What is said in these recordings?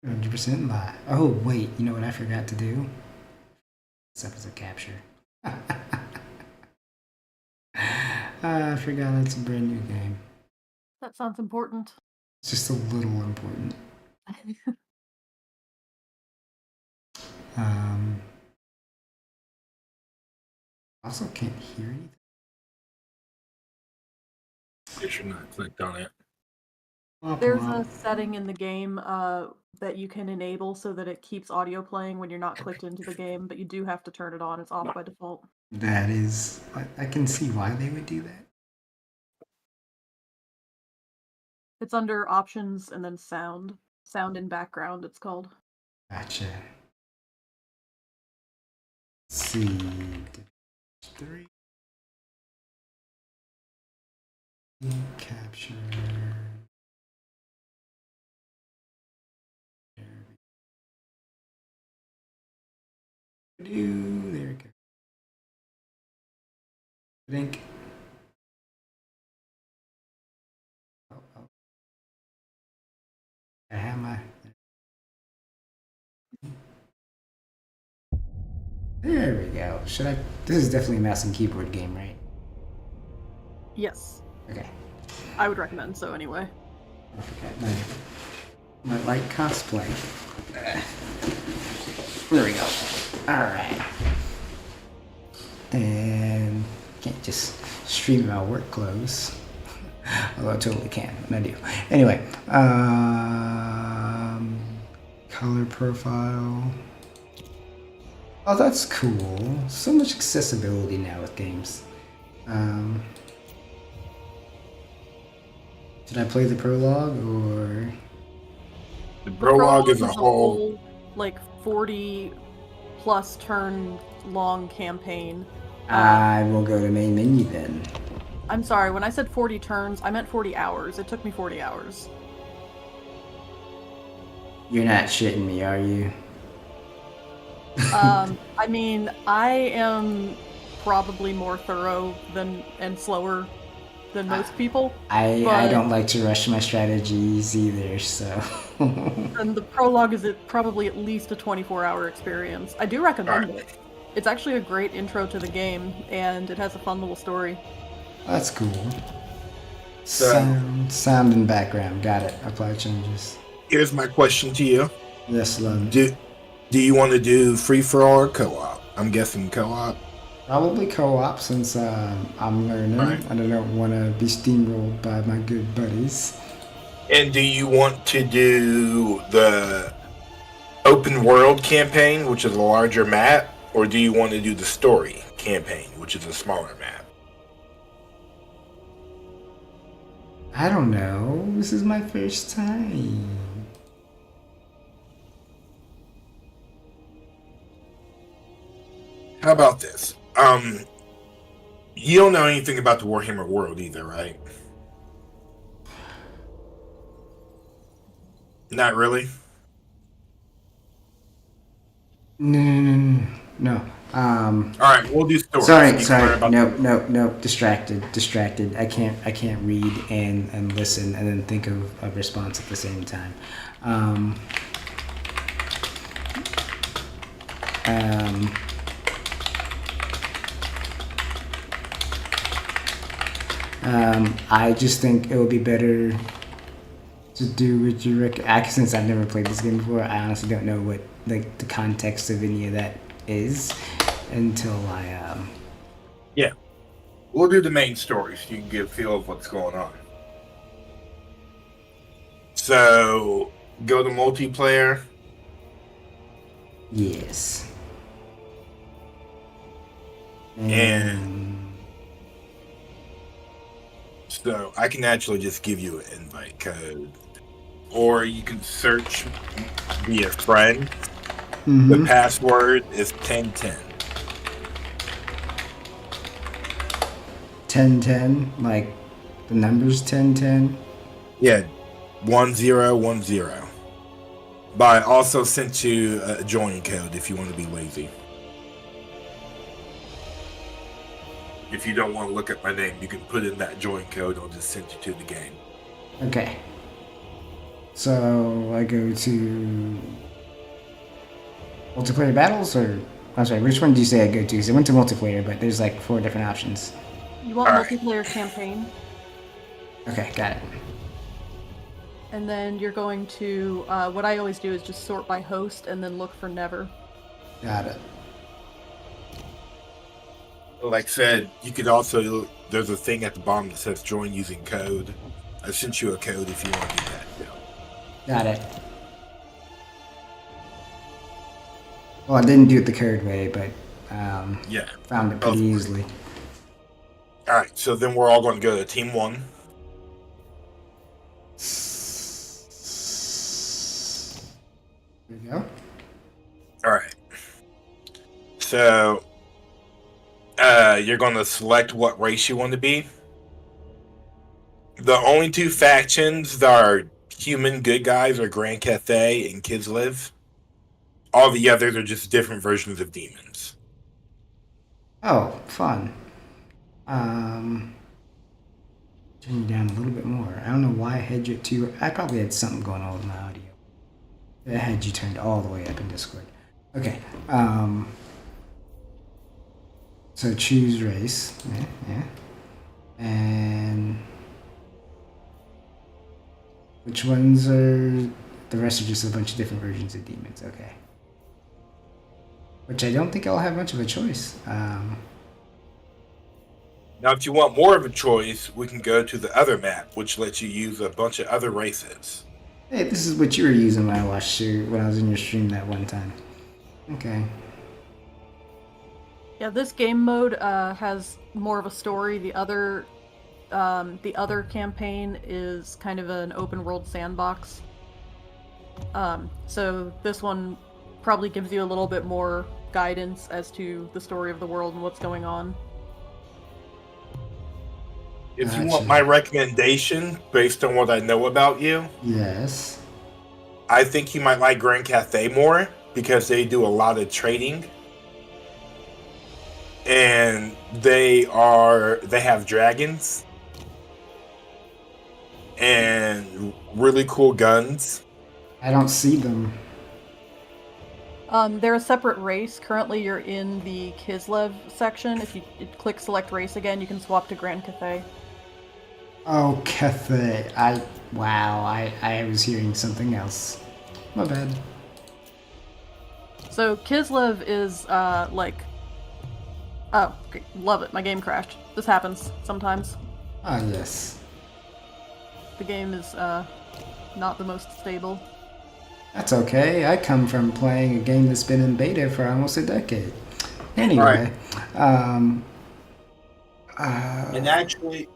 100% lie. Oh, wait, you know what I forgot to do? This episode capture. I forgot that's a brand new game. That sounds important. It's just a little important. Also can't hear anything. You should not clicked on it. There's a setting in the game that you can enable so that it keeps audio playing when you're not clicked into the game, but you do have to turn it on. It's off by default. That is... I can see why they would do that. It's under options and then sound. Sound in background, it's called. Gotcha. Let's see. 3. Capture. There we go. Link. Oh. I have my... There we go. Should I... This is definitely a mouse and keyboard game, right? Yes. Okay. I would recommend so anyway. Okay. My light cosplay. There we go. Alright. And can't just stream my work clothes. Although I totally can, and I do. Anyway, color profile. Oh, that's cool. So much accessibility now with games. Did I play the prologue or? The prologue is a whole like 40 plus turn long campaign. I will go to main menu then. I'm sorry, when I said 40 turns, I meant 40 hours. It took me 40 hours. You're not shitting me, are you? I mean, I am probably more thorough and slower than most people. I don't like to rush my strategies either, so... And the prologue is probably at least a 24-hour experience. I do recommend it. It's actually a great intro to the game, and it has a fun little story. That's cool. Sound and background. Got it. Apply changes. Here's my question to you. Yes, Lon. Do you want to do free-for-all or co-op? I'm guessing co-op. Probably co-op since I'm learning. Right. I don't want to be steamrolled by my good buddies. And do you want to do the open world campaign, which is a larger map, or do you want to do the story campaign, which is a smaller map? I don't know. This is my first time. How about this? You don't know anything about the Warhammer world either, right? Not really? No. Alright, we'll do story. Sorry. Nope. Distracted. I can't read and listen and then think of a response at the same time. I just think it would be better to do what you recommend. Since I've never played this game before, I honestly don't know what like the context of any of that is until I Yeah. We'll do the main story so you can get a feel of what's going on. So, go to multiplayer. Yes. And so I can actually just give you an invite code. Or you can search via friend. Mm-hmm. The password is 1010. 1010, like the numbers 1010. Yeah, 1010. But I also sent you a join code if you want to be lazy. If you don't want to look at my name, you can put in that join code. I'll just send you to the game. Okay. So I go to multiplayer battles, or I'm sorry, which one did you say I go to? Because I went to multiplayer, but there's like 4 different options. You want Alright. multiplayer campaign, Okay, got it. and then you're going to, what I always do is just sort by host and then look for Never. Got it. Like I said, you could also, there's a thing at the bottom that says join using code. I sent you a code if you want to do that. Got it. Well, I didn't do it the code way, but Yeah. found it pretty easily. Alright, so then we're all going to go to Team 1. There you go. Alright. So, you're going to select what race you want to be. The only 2 factions that are human good guys are Grand Cathay and Kislev. All the others are just different versions of demons. Oh, fun. Turn you down a little bit more. I don't know why I had you to. I probably had something going on with my audio. I had you turned all the way up in Discord. Okay. So choose race. Yeah. And which ones are? The rest are just a bunch of different versions of demons. Okay. Which I don't think I'll have much of a choice. Now, if you want more of a choice, we can go to the other map, which lets you use a bunch of other races. Hey, this is what you were using when I watched you when I was in your stream that one time. Okay. Yeah, this game mode has more of a story. The other campaign is kind of an open world sandbox. So this one probably gives you a little bit more guidance as to the story of the world and what's going on. If you Gotcha. want my recommendation, based on what I know about you, Yes. I think you might like Grand Cathay more because they do a lot of trading. And they have dragons and really cool guns. I don't see them. They're a separate race. Currently, you're in the Kislev section. If you click select race again, you can swap to Grand Cathay. Oh, Cathay. I was hearing something else. My bad. So Kislev is oh, okay. Love it. My game crashed. This happens sometimes. Ah, yes. The game is not the most stable. That's okay. I come from playing a game that's been in beta for almost a decade. Anyway, And actually,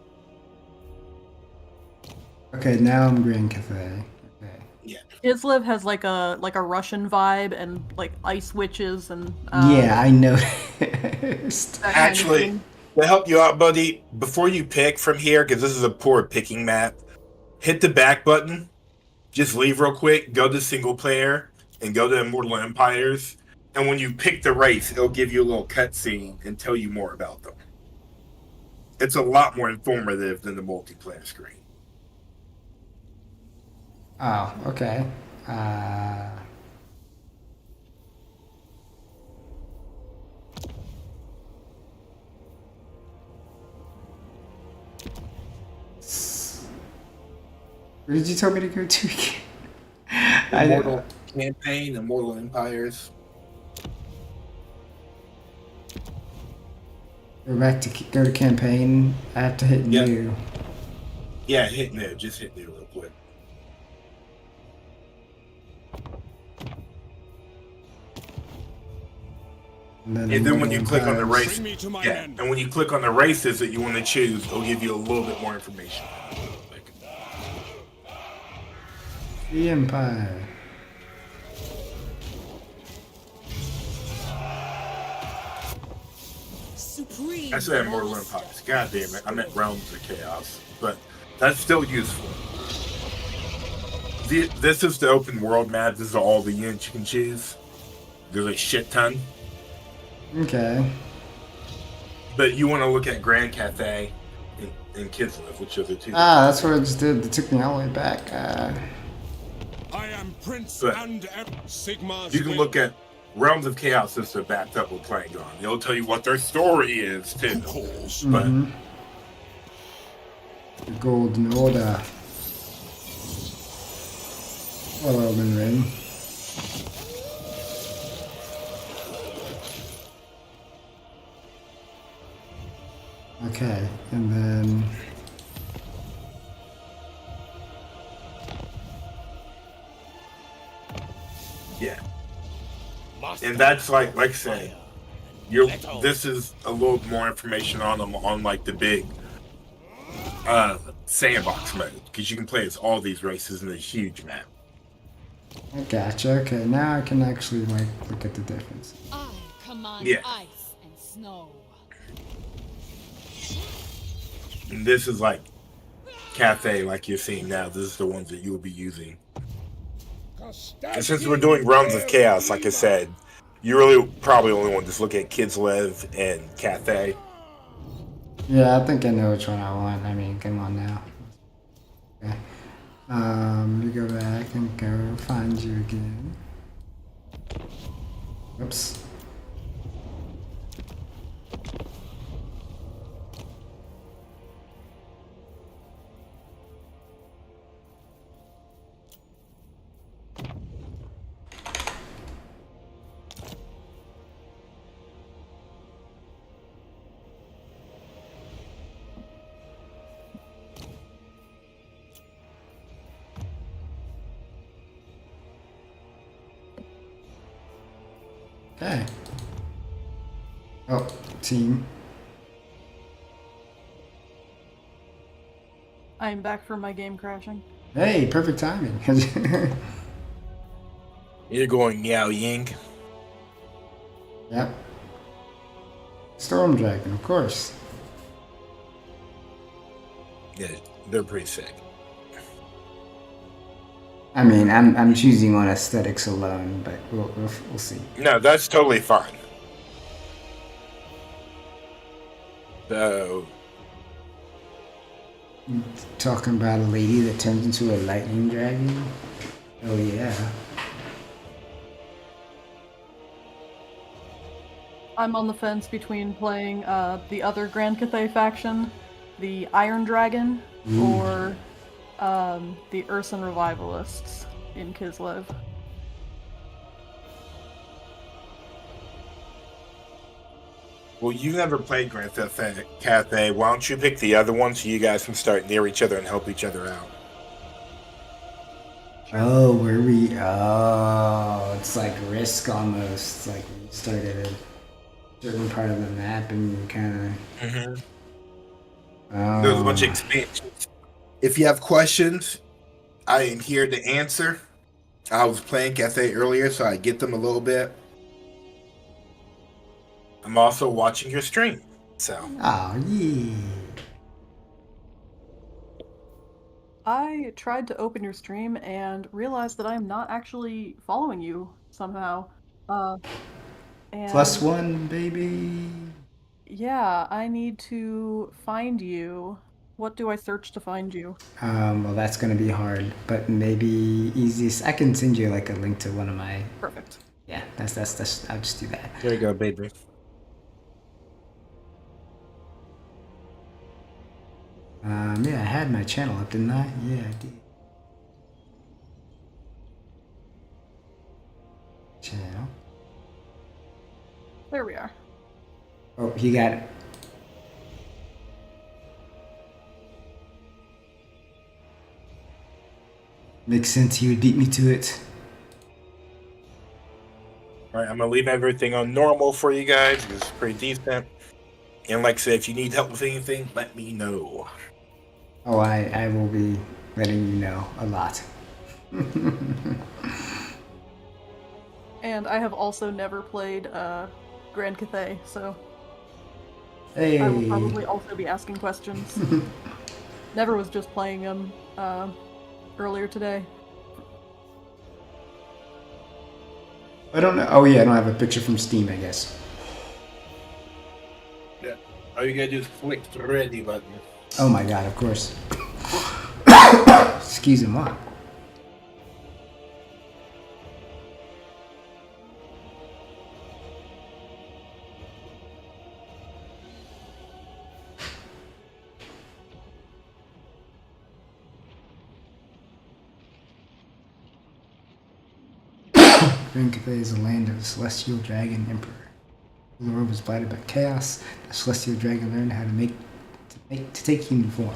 okay, now I'm Grand Cathay. Okay. Kislev has like a Russian vibe and like ice witches and Yeah, I noticed. that kind of actually, thing. to help you out, buddy, before you pick from here, because this is a poor picking map, hit the back button. Just leave real quick, go to single player, and go to Immortal Empires. And when you pick the race, it'll give you a little cutscene and tell you more about them. It's a lot more informative than the multiplayer screen. Oh, okay. Where did you tell me to go to again? Immortal Campaign, Immortal Empires. We're back to go to campaign. I have to hit Yeah. new. Yeah, hit new. Just hit new real quick. And And then when you click on the Empires. race, Bring me to my yeah, men. and when you click on the races that you want to choose, it'll give you a little bit more information. The Empire. Supreme. I said Immortal Empires. God damn it. I meant Realms of Chaos. But that's still useful. This is the open world map. This is all the units you can choose. There's a shit ton. Okay. But you want to look at Grand Cathay and Kislev, which are the two. Ah, that's what I just did. It took me all the way back. am Prince But and Sigmar's you can will. look at Realms of Chaos as the backed up with playing on. It'll tell you what their story is too. Who calls? But The Golden Order. Well, Elden Ring. Okay, and then yeah, and that's like I said, this is a little more information on them on like the big sandbox mode because you can play as all these races in a huge map. I gotcha. Okay, now I can actually like look at the difference. I command Yeah. ice and snow. And this is like Cathay, like you're seeing now. This is the ones that you will be using. And since we're doing Realms of Chaos, like I said, you really probably only want to just look at Kislev and Cathay. Yeah, I think I know which one I want. I mean, come on now. Okay. You go back and go find you again. Oops. Okay. Oh, team. I am back from my game crashing. Hey, perfect timing. You're going Yao Ying. Yep. Storm Dragon, of course. Yeah, they're pretty sick. I mean, I'm choosing on aesthetics alone, but we'll see. No, that's totally fine. So, Talking about a lady that turns into a lightning dragon? Oh yeah. I'm on the fence between playing the other Grand Cathay faction, the Iron Dragon, or the Urson Revivalists in Kislev. well, you never played Grand Theft Cathay. Why don't you pick the other one so you guys can start near each other and help each other out? Oh, it's like Risk almost. Like you start at a certain part of the map and you kind of. There's a bunch of expansions. If you have questions, I am here to answer. I was playing Cathay earlier, so I get them a little bit. I'm also watching your stream, so. Oh yeah. I tried to open your stream and realized that I am not actually following you somehow. And +1, baby. yeah, I need to find you. What do I search to find you? Well, that's gonna be hard, but maybe easiest. I can send you like a link to one of my. Perfect. Yeah, that's. I'll just do that. There you go, baby. Yeah, I had my channel up, didn't I? Yeah, I did. Channel. There we are. Oh, he got it. Makes sense. He would beat me to it. All right, I'm gonna leave everything on normal for you guys. It's pretty decent. And like I said, if you need help with anything, let me know. Oh, I will be letting you know a lot. And I have also never played Grand Cathay, so Hey. I will probably also be asking questions. Never was just playing them earlier today. I don't know. Oh yeah, I don't have a picture from Steam, I guess. Yeah. All you gotta do is click the ready button. Oh my god, of course. Excuse me. Grand Cathay is the land of the Celestial Dragon Emperor. The world was blighted by chaos. The Celestial Dragon learned how to take human form.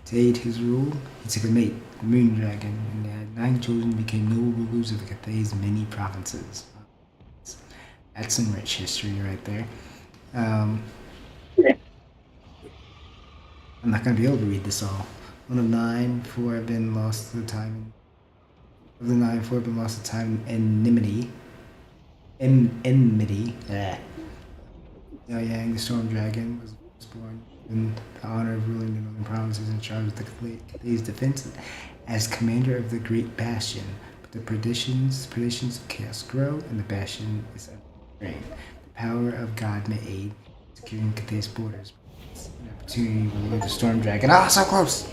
To aid his rule, he took a mate, the Moon Dragon, and they had 9 children who became noble rulers of Cathay's many provinces. That's some rich history right there. I'm not going to be able to read this all. 1 of 9, 4 have been lost to time. Of the 9, 4 have been lost to time in enmity. Liao Yang, the Storm Dragon, was born in the honor of ruling the northern provinces in charge of the Cathay's defense as commander of the Great Bastion. But the predictions of chaos grow, and the Bastion is under strain. The power of God may aid securing Cathay's borders. An opportunity will lead the Storm Dragon. Ah, so close!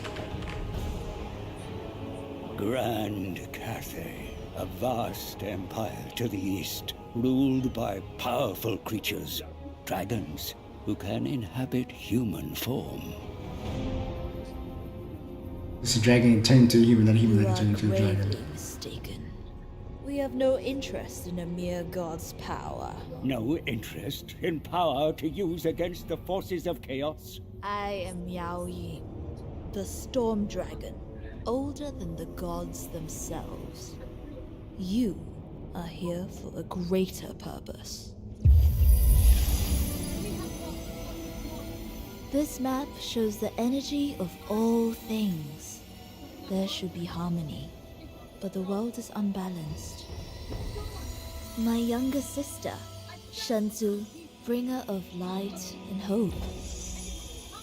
Grand Cathay, a vast empire to the east, ruled by powerful creatures, dragons, who can inhabit human form. This dragon turned into a human, then a human You then are turned into a dragon. gravely mistaken. We have no interest in a mere god's power. No interest in power to use against the forces of chaos. I am Yao Ying, the Storm Dragon, older than the gods themselves. You are here for a greater purpose. This map shows the energy of all things. There should be harmony, but the world is unbalanced. My younger sister, Shenzhou, bringer of light and hope.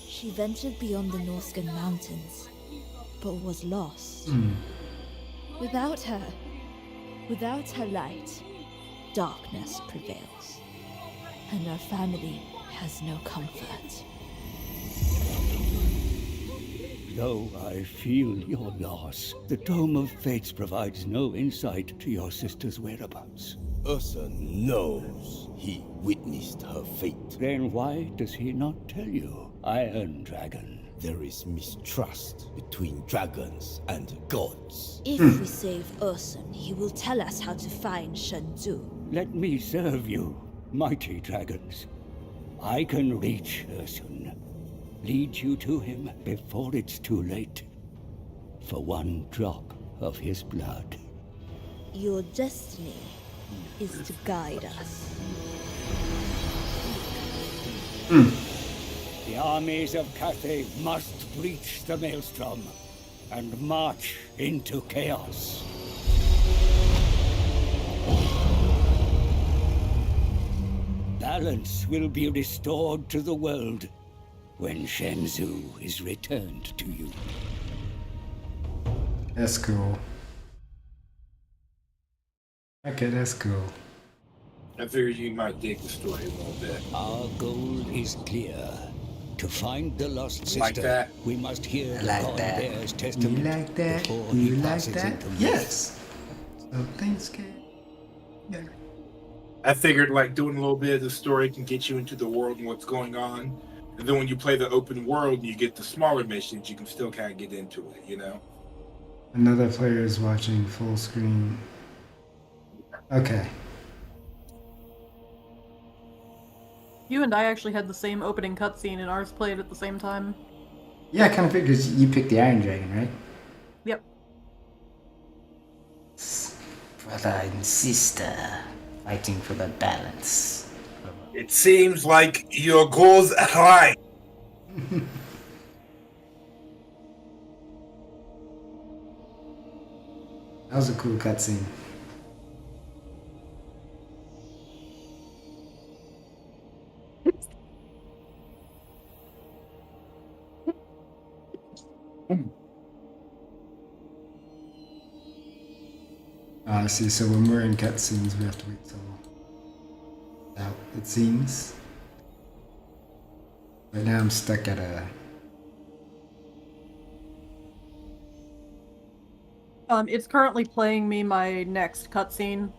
She ventured beyond the Norscan mountains, but was lost. Without her light, darkness prevails, and our family has no comfort. Though I feel your loss, the Dome of Fates provides no insight to your sister's whereabouts. Ursa knows he witnessed her fate. Then why does he not tell you, Iron Dragon? There is mistrust between dragons and gods. If we save Ursun, he will tell us how to find Shenzhou. Let me serve you, mighty dragons. I can reach Ursun. Lead you to him before it's too late. For one drop of his blood. Your destiny is to guide us. The armies of Cathay must breach the Maelstrom and march into chaos. Balance will be restored to the world when Shenzhou is returned to you. That's cool. Okay, that's cool. I figured you might dig the story a little bit. Our goal is clear. To find the lost sister, Like that? we must hear I like God that. Bear's You testament like that? before You he like passes that? into Yes. Something's good. Yeah. I figured like doing a little bit of the story can get you into the world and what's going on. And then when you play the open world and you get the smaller missions, you can still kind of get into it, you know? Another player is watching full screen. Okay. You and I actually had the same opening cutscene, and ours played at the same time. Yeah, I kind of figured you picked the Iron Dragon, right? Yep. Brother and sister fighting for the balance. It seems like your goals align. That was a cool cutscene. I see, so when we're in cutscenes, we have to wait till out, it seems. Right now I'm stuck at a... It's currently playing me my next cutscene.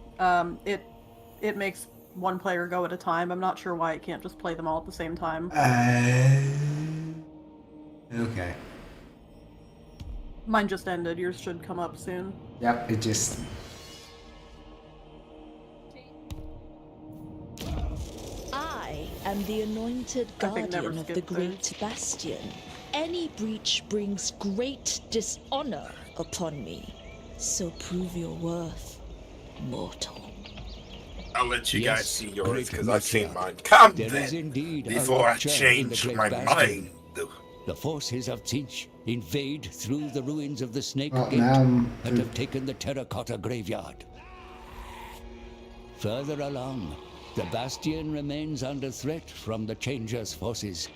It makes one player go at a time. I'm not sure why it can't just play them all at the same time. Okay. Mine just ended. Yours should come up soon. Yep, it just... am the anointed I think never guardian of the skip great those. bastion. Any breach brings great dishonor upon me. So prove your worth, mortal. I'll let you guys Yes, see yours great because I've seen matriarch. mine. Come There is then, indeed a before I rupture in the change great my bastion. mind. The forces of Tzinch invade through the ruins of the Snake Well, Gate now and have taken the terracotta graveyard. Further along, the bastion remains under threat from the Changer's forces,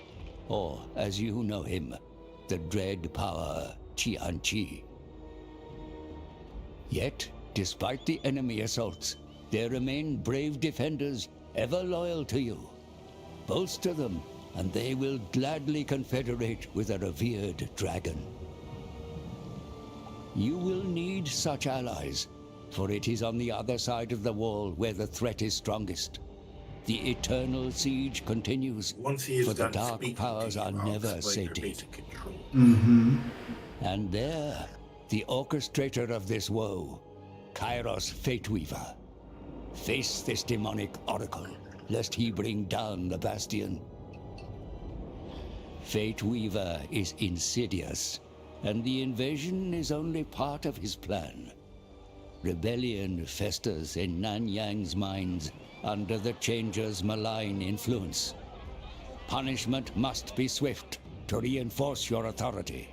or, as you know him, the dread power Qianqi. Yet, despite the enemy assaults, there remain brave defenders ever loyal to you. Bolster them, and they will gladly confederate with a revered dragon. You will need such allies, for it is on the other side of the wall where the threat is strongest. The eternal siege continues, Once he is for the done dark speaking powers to you, are I'll never explain your sated. basic control. Mm-hmm. And there, the orchestrator of this woe, Kairos Fateweaver. Face this demonic oracle, lest he bring down the bastion. Fateweaver is insidious, and the invasion is only part of his plan. Rebellion festers in Nanyang's minds under the Changer's malign influence. Punishment must be swift to reinforce your authority.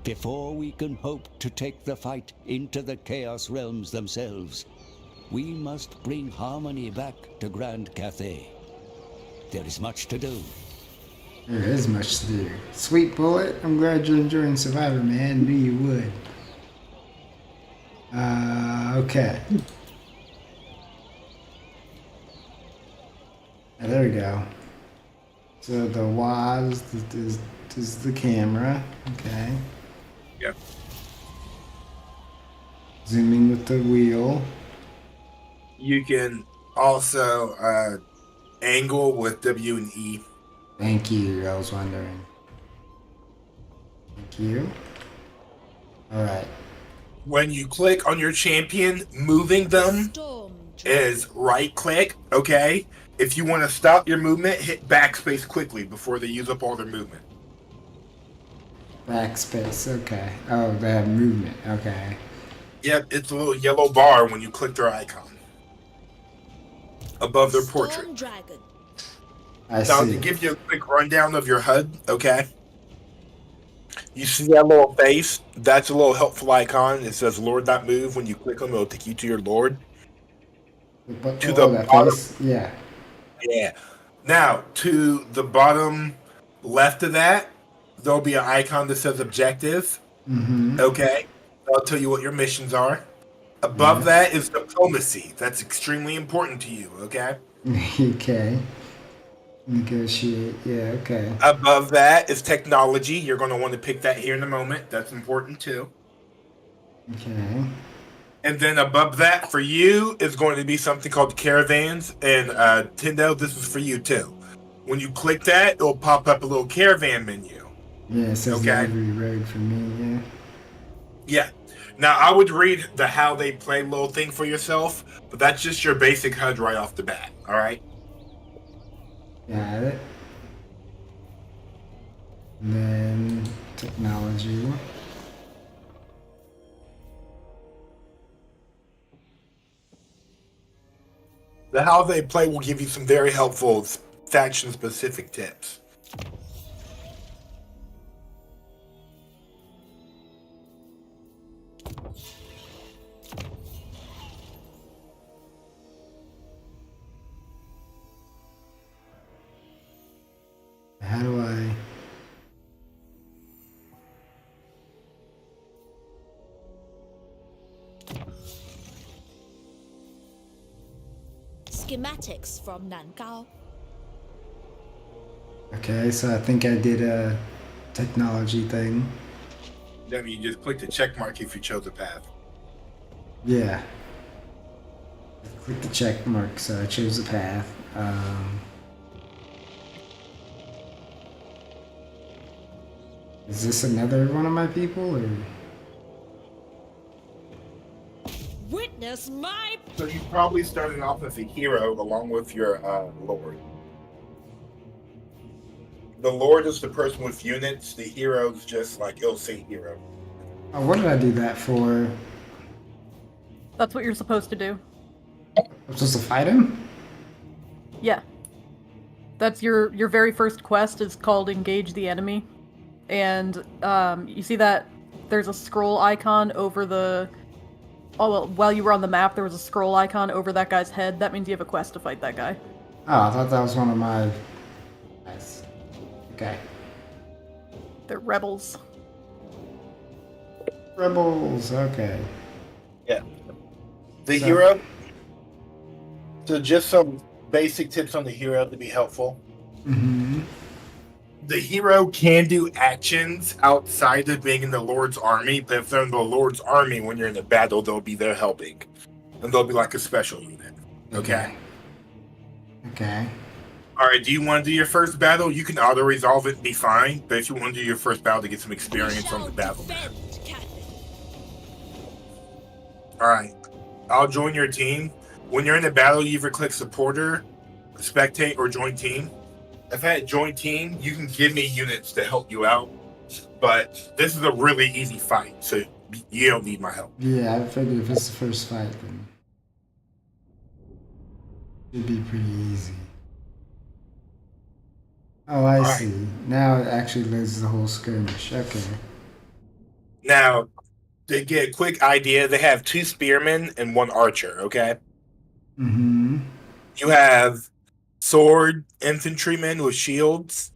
Before we can hope to take the fight into the Chaos Realms themselves, we must bring harmony back to Grand Cathay. There is much to do. There is much to do. Sweet Bullet, I'm glad you're enjoying Survivor, man. Knew you would. Okay. There we go. So the WAD is the camera. Okay. Yep. Zooming with the wheel. You can also angle with W and E. Thank you. I was wondering. Thank you. All right. When you click on your champion, moving them Storm is right click, okay? If you want to stop your movement, hit backspace quickly before they use up all their movement. Backspace. Okay. Oh, they have movement. Okay. Yep, it's a little yellow bar when you click their icon above their portrait. Storm Dragon. I Now, see. to give you a quick rundown of your HUD, okay? You see that little face? That's a little helpful icon. It says Lord Not Move. When you click them, it'll take you to your Lord. But, To the that bottom. face. Yeah. Yeah. Now, to the bottom left of that, there'll be an icon that says Objective. Mm-hmm. Okay? I'll tell you what your missions are. Above that is Diplomacy. That's extremely important to you, okay? Okay. Negotiate. Yeah, okay. Above that is Technology. You're going to want to pick that here in a moment. That's important too. Okay. And then above that for you is going to be something called Caravans. And Tendo, this is for you too. When you click that, it'll pop up a little caravan menu. Yeah, it says Okay. every road for me, yeah. Yeah. Now, I would read the how they play little thing for yourself, but that's just your basic HUD right off the bat, all right? Got it. And then technology. The how they play will give you some very helpful faction-specific tips. How do I... Schematics from Nangao. Okay, so I think I did a technology thing. Then you just click the check mark if you chose a path. Yeah. Click the check mark, so I chose the path. Is this another one of my people, or...? Witness Witness my So you probably started off as a hero along with your lord. The lord is the person with units. The hero is just like it'll say hero. Oh, what did I do that for? That's what you're supposed to do. I'm supposed to fight him? Yeah. That's your very first quest is called Engage the Enemy. And you see that there's a scroll icon over the... Oh, well, while you were on the map, there was a scroll icon over that guy's head. That means you have a quest to fight that guy. Oh, I thought that was one of my... Nice. Okay. They're rebels. Rebels, okay. Yeah. The So- hero. So just some basic tips on the hero to be helpful. Mm-hmm. The hero can do actions outside of being in the Lord's army, but if they're in the Lord's army when you're in a battle, they'll be there helping. And they'll be like a special unit. Okay? Okay. Alright, do you want to do your first battle? You can auto-resolve it and be fine, but if you want to do your first battle to get some experience on the battle map. Alright, I'll join your team. When you're in a battle, you either click supporter, spectate, or join team. If I hit join team, you can give me units to help you out. But this is a really easy fight, so you don't need my help. Yeah, I figured if it's the first fight, then it'd be pretty easy. Oh, I Alright. see. Now it actually lists the whole skirmish. Okay. Now, to get a quick idea, they have 2 spearmen and 1 archer, okay? Mm-hmm. You have sword infantrymen with shields,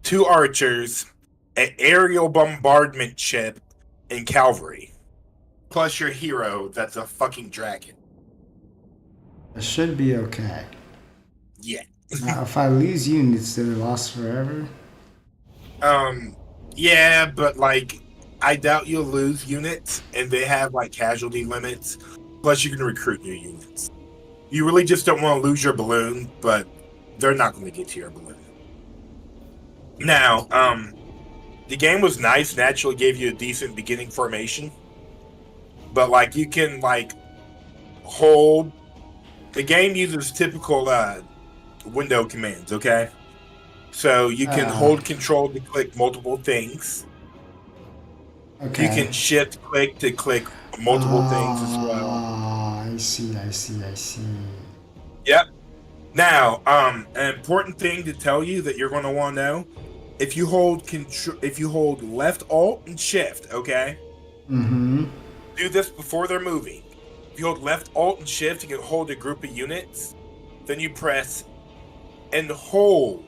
2 archers, an aerial bombardment ship, and cavalry. Plus your hero that's a fucking dragon. It should be okay. Yeah. Now, if I lose units, they're lost forever. Yeah, but like, I doubt you'll lose units, and they have like casualty limits. Plus, you can recruit new units. You really just don't want to lose your balloon, but they're not going to get to your balloon. Now, the game was nice and actually gave you a decent beginning formation. But like, you can like hold. The game uses typical window commands, okay? So you can hold control to click multiple things. Okay. You can shift click to click multiple things as well. I see. Yep. Now, an important thing to tell you that you're going to want to know: if you hold left Alt and Shift, okay? Mm-hmm. Do this before they're moving. If you hold left Alt and Shift, you can hold a group of units. Then you press and hold.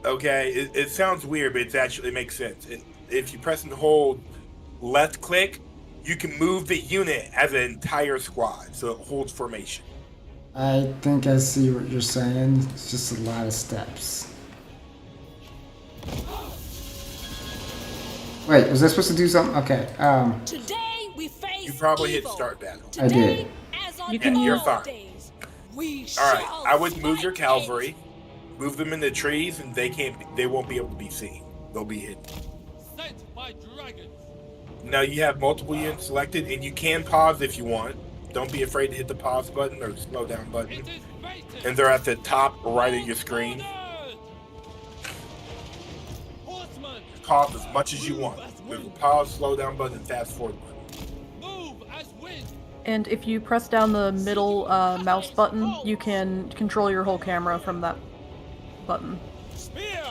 Okay, it sounds weird, but it actually makes sense. If you press and hold left click, you can move the unit as an entire squad, so it holds formation. I think I see what you're saying. It's just a lot of steps. Wait, was I supposed to do something? Okay. Today we face You probably hit evil. start battle. I did. As on You can you're old fine. days, we All right, shall I would move your fight cavalry, move them in the trees, and they won't be able to be seen. They'll be hidden. Sent by dragons. Now you have multiple units selected, and you can pause if you want. Don't be afraid to hit the pause button or slow down button. It is fated. And they're at the top right of your screen. Horsemen, Pause as much as you want. There's a pause, slow down button, fast forward button. move as wind. And if you press down the middle mouse button, you can control your whole camera from that button. Spear.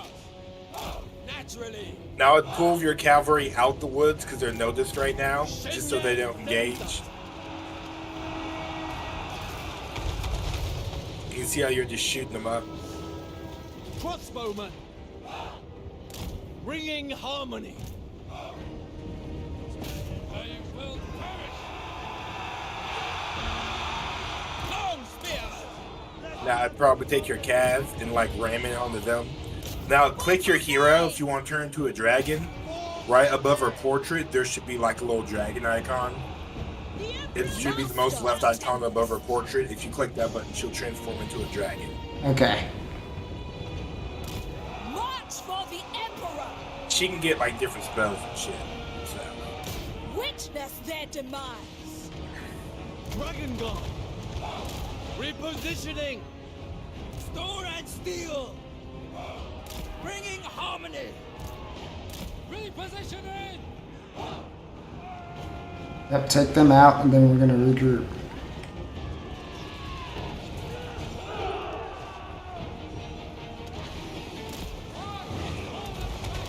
Naturally. Now I'd pull your cavalry out the woods because they're noticed right now, just so they don't engage. You can see how you're just shooting them up. Crossbowmen. Bringing harmony. They will perish. Long spear. Now I'd probably take your cav and like ram it onto them. Now click your hero if you want to turn into a dragon. Right above her portrait, there should be like a little dragon icon. It should be the most left icon above her portrait. If you click that button, she'll transform into a dragon. Okay. March for the Emperor. She can get like different spells and shit. So Witness their demise. Dragon Guard. Repositioning. Store and steel. Bringing harmony. Repositioning. Yep, take them out, and then we're gonna regroup.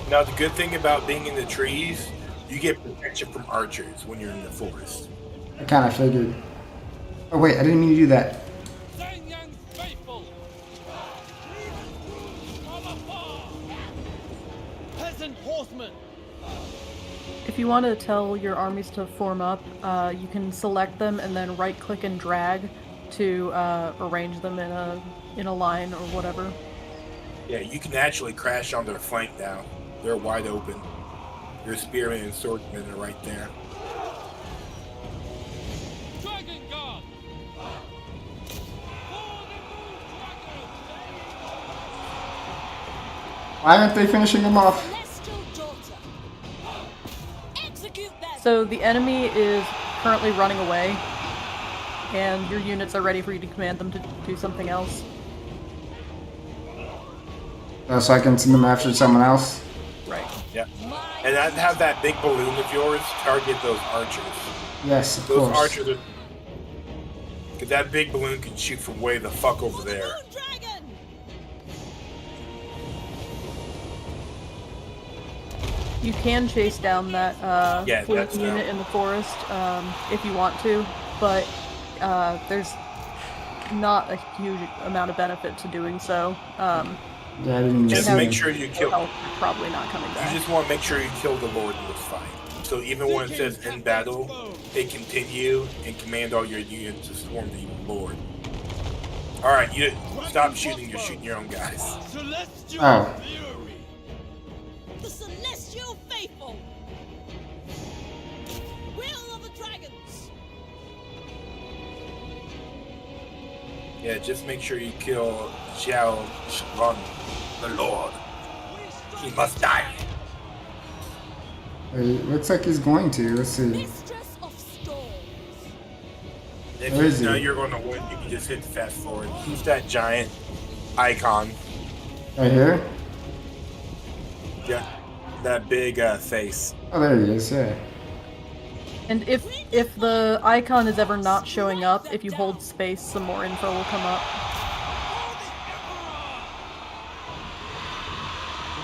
Now, the good thing about being in the trees, you get protection from archers when you're in the forest. I kind of figured. Oh wait, I didn't mean to do that. Zhang faithful. From afar. Peasant horsemen. If you want to tell your armies to form up, you can select them and then right-click and drag to arrange them in a line or whatever. Yeah, you can actually crash on their flank now. They're wide open. Your spearmen and swordsmen are right there. Dragon Guard. Forward and move, Why aren't they finishing them off? Celestial daughter. Execute that. So the enemy is currently running away, and your units are ready for you to command them to do something else. Oh, so I can send them after someone else? Right. Yeah. And I'd have that big balloon of yours target those archers. Yes, of Those course. archers are... Because that big balloon can shoot from way the fuck over there. Moon Dragon. You can chase down that Yeah, fleet that's unit now. in the forest if you want to, but there's not a huge amount of benefit to doing so. Yeah, I didn't Just see make them. sure you kill... Health probably not coming You back. just want to make sure you kill the Lord in this fight. So even when it says end battle, hit continue and command all your units to swarm the Lord. Alright, you stop shooting, you're shooting your own guys. Celestial Oh. fury. The celestial faithful. Will of the dragons. Yeah, just make sure you kill Xiao Shuan, the Lord. He must die. Wait, looks like he's going to. Let's see. Mistress of storms. If Where is you know he? you're going to win, you can just hit fast forward. He's that giant icon. Right here? Yeah, that big face. Oh, there he is, yeah. And if the icon is ever not showing up, if you hold space, some more info will come up.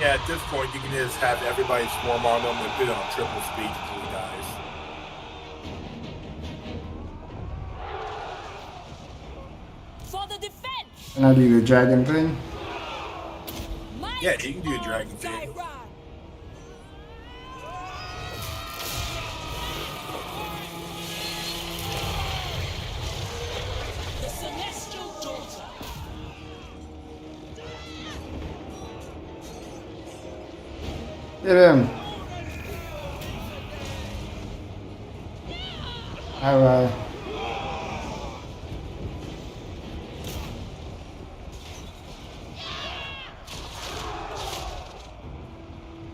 Yeah, at this point, you can just have everybody swarm on him and put it on triple speed until he dies. For the defense. Can I do the dragon thing? Might Yeah, you can do a of dragon thing. Tyran. The celestial daughter. Get him. Alright.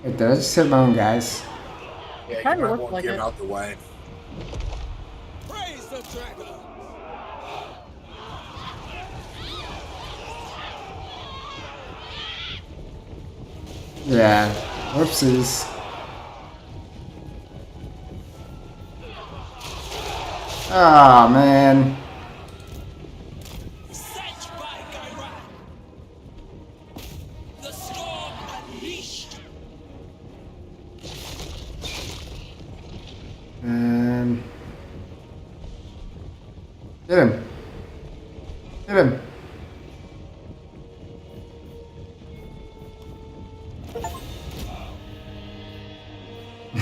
Wait, did I just hit my own guys? Yeah, you Kinda might looked want like to get it. him out the way. Praise the dragon. Yeah. Whoopsies. Oh man. Sent by Gyran. The storm unleashed. Get him. Get him.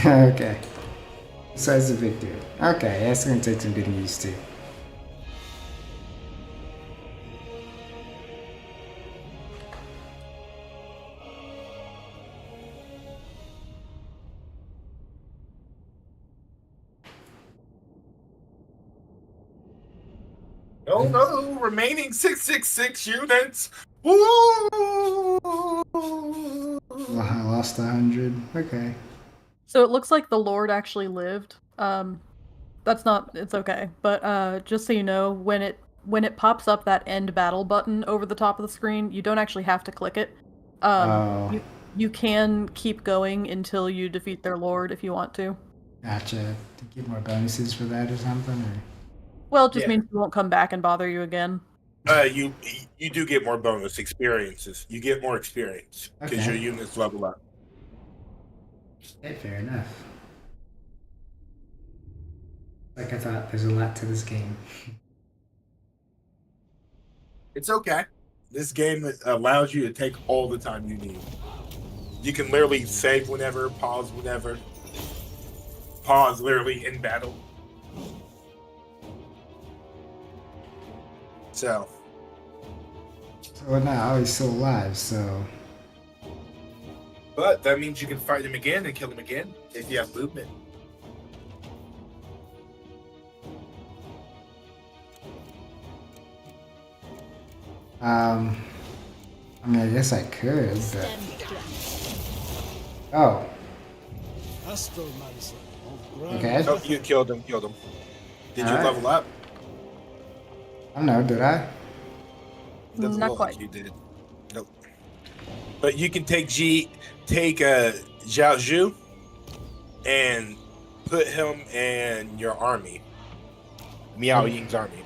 Okay. Besides the victory. Okay, that's gonna take some getting used to. Oh no, remaining 666 units. Woo! Well, I lost 100. Okay. So it looks like the Lord actually lived. That That's not. It's okay. But just so you know, when it pops up that end battle button over the top of the screen, you don't actually have to click it. Oh. You can keep going until you defeat their lord if you want to. Gotcha. To get more bonuses for that or something? Or... Well, it just Yeah. means he won't come back and bother you again. You do get more bonus experiences. You get more experience because Okay. your units level up. Okay, fair enough. Like I thought, there's a lot to this game. It's okay. This game allows you to take all the time you need. You can literally save whenever, pause whenever. Pause literally in battle. So. So we're not always still alive, so... But that means you can fight him again and kill him again if you have movement. I mean, I guess I could, but... Stand flat. Oh, Astromancer of Grand okay. Oh, you killed him. Did you Alright. level up? I don't know, did I? Not quite. You did. Nope. But you can take Zhao Zhu and put him in your army. Miao Ying's army.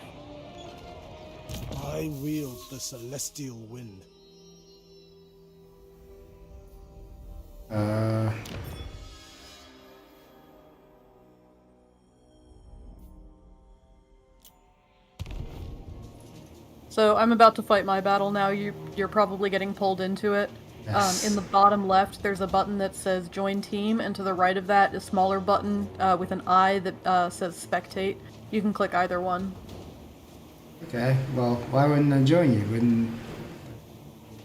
I wield the celestial wind. So I'm about to fight my battle now. You're probably getting pulled into it. Yes. In the bottom left, there's a button that says Join Team, and to the right of that, a smaller button with an eye that says Spectate. You can click either one. Okay, well, why wouldn't I join you?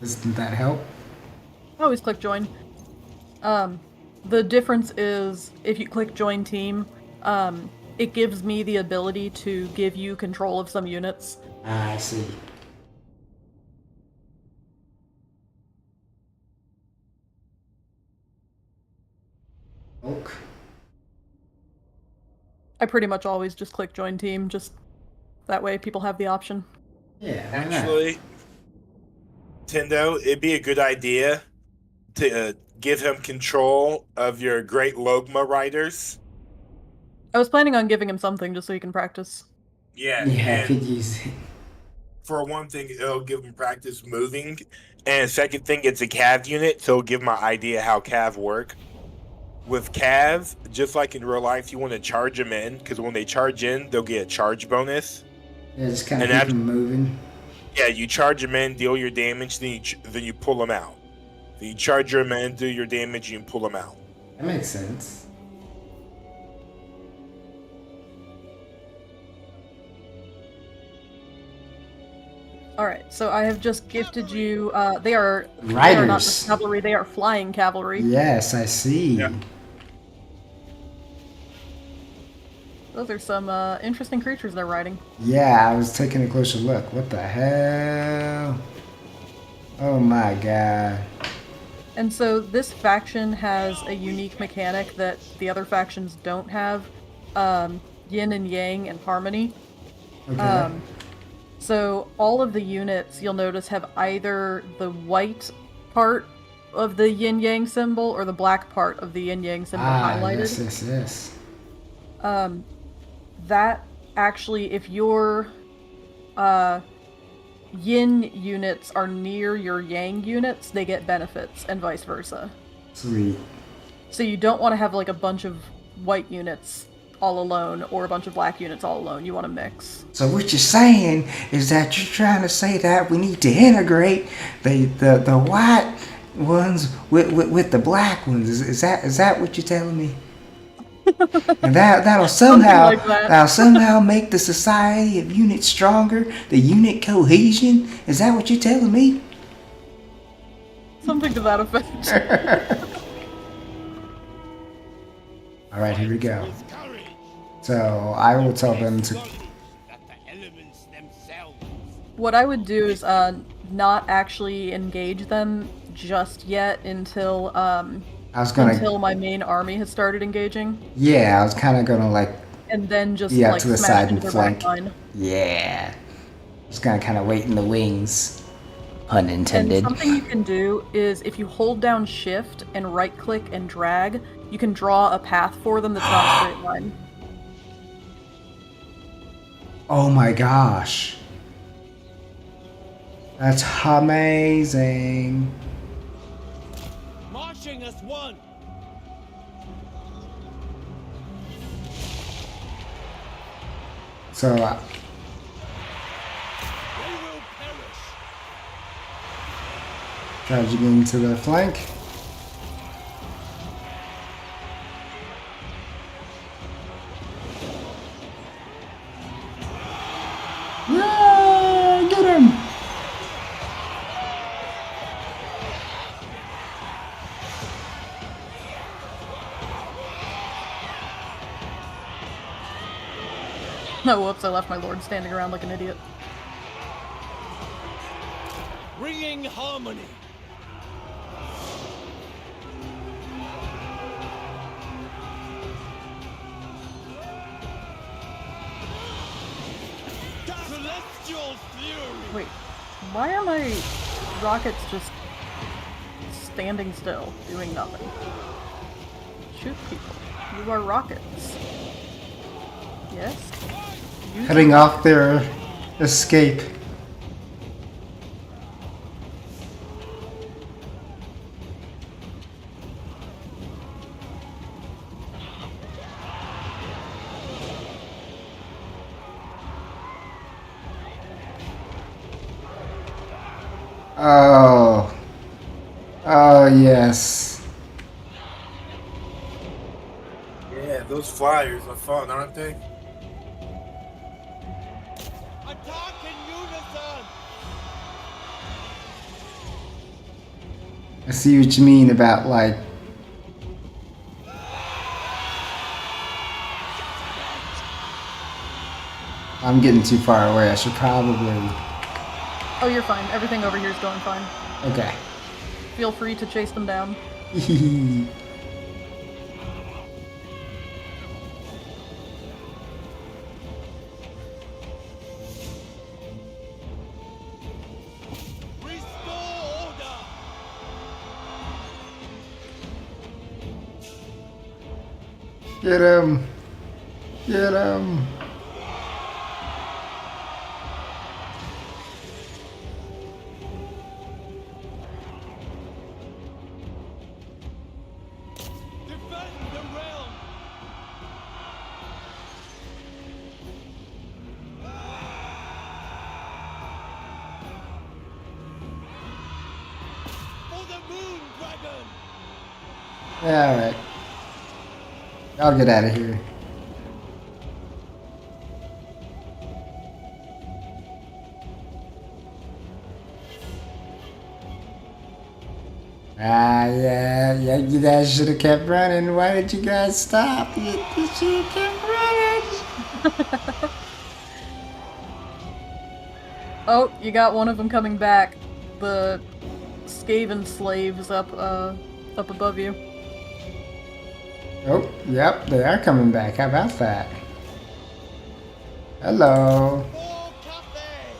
Doesn't that help? Always click Join. The difference is, if you click Join Team, it gives me the ability to give you control of some units. Ah, I see. Oak. I pretty much always just click Join Team, just that way people have the option. Yeah, why not? Actually, Tendo, it'd be a good idea to give him control of your Great Logma riders. I was planning on giving him something just so he can practice. Yeah, Yeah, I and could use it. for one thing, it'll give him practice moving, and second thing, it's a Cav unit, so it'll give him an idea how Cav work. With Cav, just like in real life, you want to charge them in, because when they charge in, they'll get a charge bonus. Yeah, just kind of And keep them moving. Yeah, you charge them in, deal your damage, then you pull them out. Then you charge them in, do your damage, and you pull them out. That makes sense. Alright, so I have just gifted you, they are not Riders. just cavalry, they are flying cavalry. Yes, I see. Yeah. Those are some interesting creatures they're riding. Yeah, I was taking a closer look. What the hell? Oh my god. And so this faction has a unique mechanic that the other factions don't have. Yin and Yang and Harmony. Okay. So all of the units, you'll notice, have either the white part of the Yin Yang symbol or the black part of the Yin Yang symbol highlighted. Yes. That actually, if your Yin units are near your Yang units, they get benefits, and vice versa. Sweet. So you don't want to have like a bunch of white units all alone or a bunch of black units all alone. You want to mix. So what you're saying is that you're trying to say that we need to integrate the white ones with the black ones. Is that what you're telling me? And that'll somehow like that. that'll somehow make the society of units stronger, the unit cohesion. Is that what you're telling me? Something to that effect. All right, here we go. With courage, So I will tell them to. knowledge that the elements themselves. What I would do is not actually engage them just yet until I was gonna. until my main army has started engaging. Yeah, I was kind of gonna like and then just Yeah, like to the smash side into and their back flank. line. Yeah. Just gonna kind of wait in the wings. Pun And intended. something you can do is if you hold down shift and right click and drag, you can draw a path for them that's not a straight line. Oh my gosh. That's amazing. Marching as one. So, They will perish. charging into the flank. Yeah, get him! No, whoops, I left my lord standing around like an idiot. Bringing harmony. Celestial fury. Wait, why are my rockets just standing still, doing nothing? Shoot people. You are rockets. Yes? Use Heading off their escape. Oh. Oh, yes. Yeah, those flyers are fun, aren't they? Attack in unison. I see what you mean about, like, I'm getting too far away. I should probably... Oh, you're fine. Everything over here is going fine. Okay. Feel free to chase them down. Restore order. Get him! Get him! Defend the realm. For the moon dragon. Alright. I'll get out of here. Yeah, you guys should have kept running. Why did you guys stop? You should have kept running. Oh, you got one of them coming back. The Skaven slaves up above you. Oh, yep, they are coming back. How about that? Hello. For Cathay.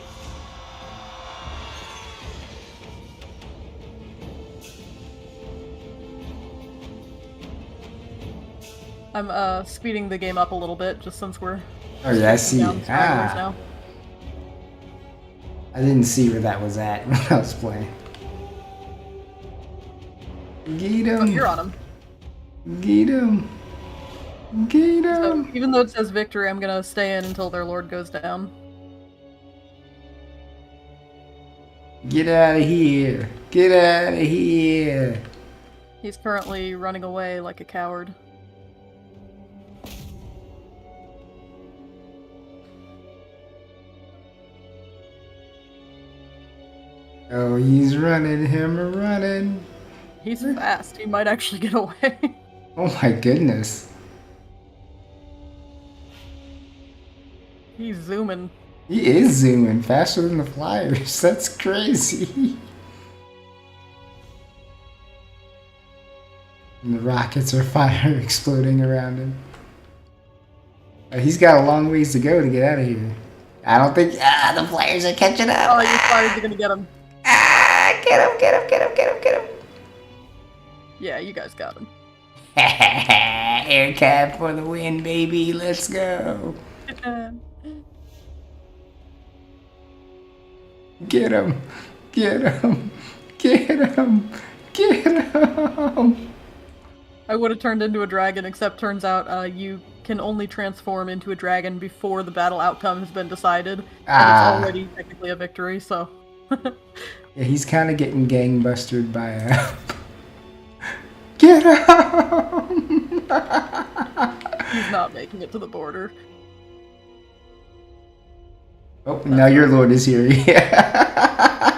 I'm speeding the game up a little bit just since we're Oh yeah, I chasing see. down stragglers Ah, now. I didn't see where that was at when I was playing. Get Oh, him! you're on him. Get him! Get So him! even though it says victory, I'm gonna stay in until their lord goes down. Get out of here! Get out of here! He's currently running away like a coward. Oh, he's running, him running. He's fast. He might actually get away. Oh my goodness. He's zooming. He is zooming faster than the flyers. That's crazy. And the rockets are fire exploding around him. He's got a long ways to go to get out of here. I don't think the players are catching up. Oh, your flyers are gonna get him. Get him. Yeah, you guys got him. Air cap for the win, baby. Let's go. Get him. I would have turned into a dragon, except turns out you can only transform into a dragon before the battle outcome has been decided. And it's already technically a victory, so. Yeah, he's kind of getting gangbustered by a... Get him! He's not making it to the border. Oh, now your lord is here.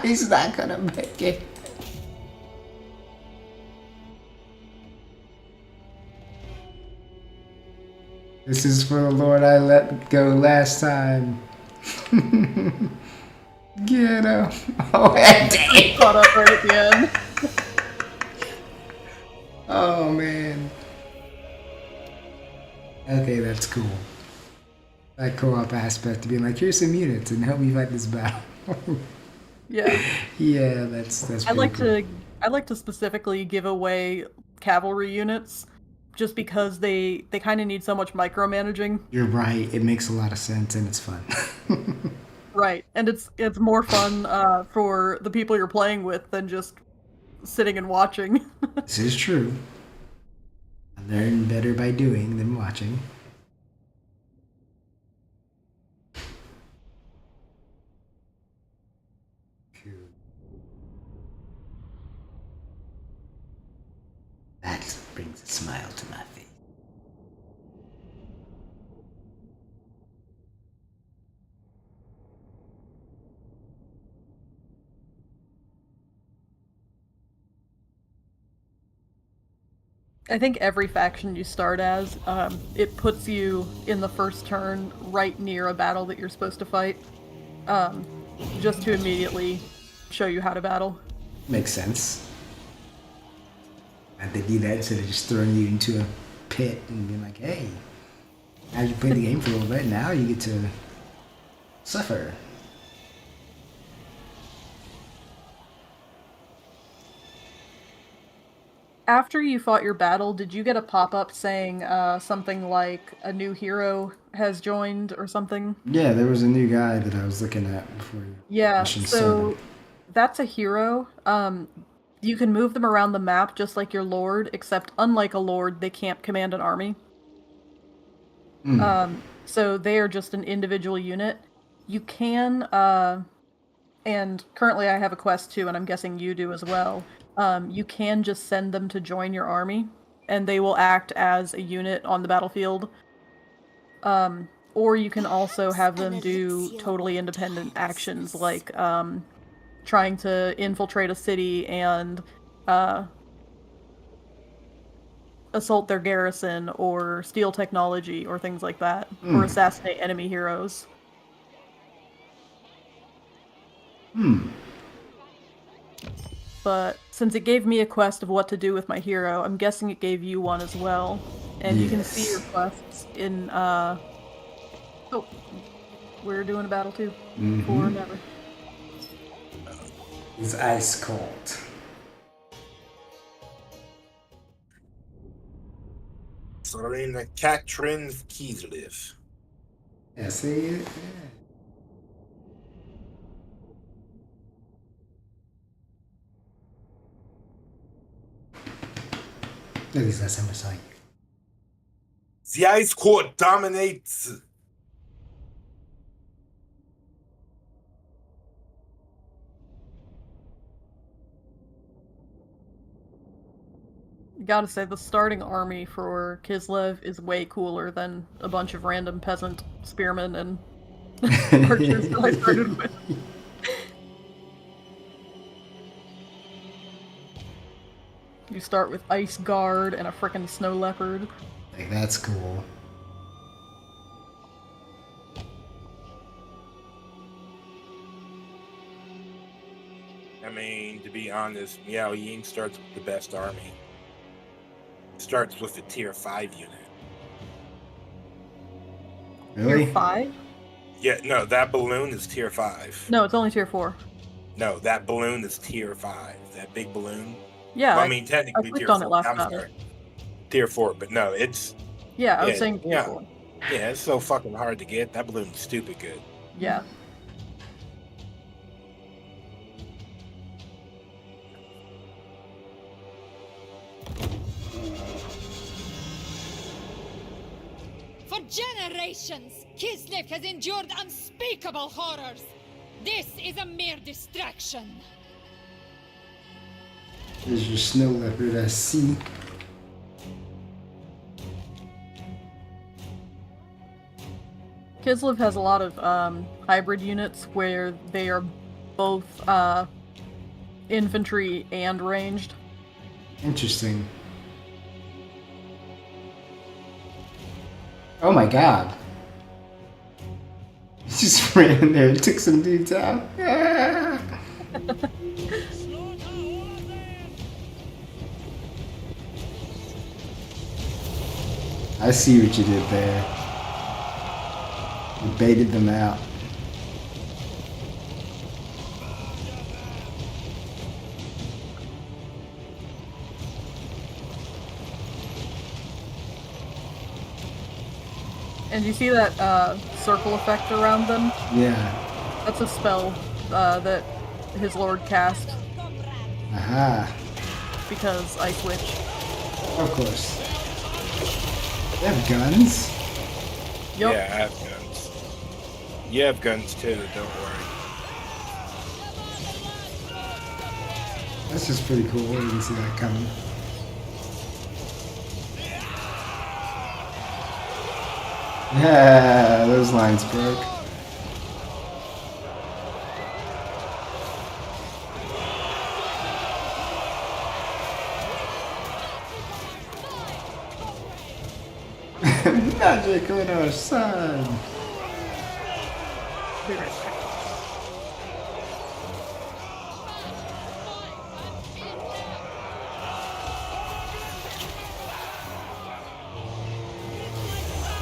He's not gonna make it. This is for the lord I let go last time. Get him. Oh, dang. Caught up right at the end. Oh, man. Okay, that's cool. That co-op aspect to be like, here's some units and help me fight this battle. Yeah. Yeah, that's pretty cool. I like to specifically give away cavalry units just because they kind of need so much micromanaging. You're right. It makes a lot of sense and it's fun. Right. And it's more fun for the people you're playing with than just sitting and watching. This is true. I learn better by doing than watching. That brings a smile to my face. I think every faction you start as, it puts you in the first turn right near a battle that you're supposed to fight, just to immediately show you how to battle. Makes sense. And they do that instead of just throwing you into a pit and being like, hey, now you played the game for a little bit, now you get to suffer. After you fought your battle, did you get a pop-up saying something like a new hero has joined or something? Yeah, there was a new guy that I was looking at before you. Yeah, mission so started. that's a hero. You can move them around the map just like your lord, except unlike a lord, they can't command an army. So they are just an individual unit. You can, and currently I have a quest too, and I'm guessing you do as well. You can just send them to join your army, and they will act as a unit on the battlefield. Or you can also have them do totally independent actions, like trying to infiltrate a city and assault their garrison, or steal technology, or things like that, or assassinate enemy heroes. But since it gave me a quest of what to do with my hero, I'm guessing it gave you one as well. And you can see your quests in, oh, we're doing a battle too. For never. It's ice cold. Starting the Katrin Kislev. Yeah, see it? Yeah. At least last time I saw you. The Ice Court dominates. Gotta say, the starting army for Kislev is way cooler than a bunch of random peasant spearmen and archers that I started with. You start with Ice Guard and a frickin' Snow Leopard. Like, that's cool. I mean, to be honest, Miao Ying starts with the best army. Starts with a tier 5 unit. Really? Tier 5? Yeah, no, that balloon is tier 5. No, it's only tier 4. No, that balloon is tier 5. That big balloon. Yeah, Well, I mean, technically clicked tier on it 4. last I'm battle. sorry. Tier 4, but no, it's. Yeah, I was Yeah, saying tier yeah. 4. Yeah, it's so fucking hard to get. That balloon's stupid good. Yeah. For generations, Kislev has endured unspeakable horrors. This is a mere distraction. There's your snow leopard, I see. Kislev has a lot of hybrid units where they are both infantry and ranged. Interesting. Oh my god. He just ran in there and took some dudes out. I see what you did there. You baited them out. And you see that circle effect around them? Yeah. That's a spell that his lord cast Aha. because Ice Witch. Of course. They have guns. Yup. Yeah, I have guns. You have guns too, don't worry. That's just pretty cool. I didn't see that coming. Yeah, those lines broke. Magic on our side. Be right back.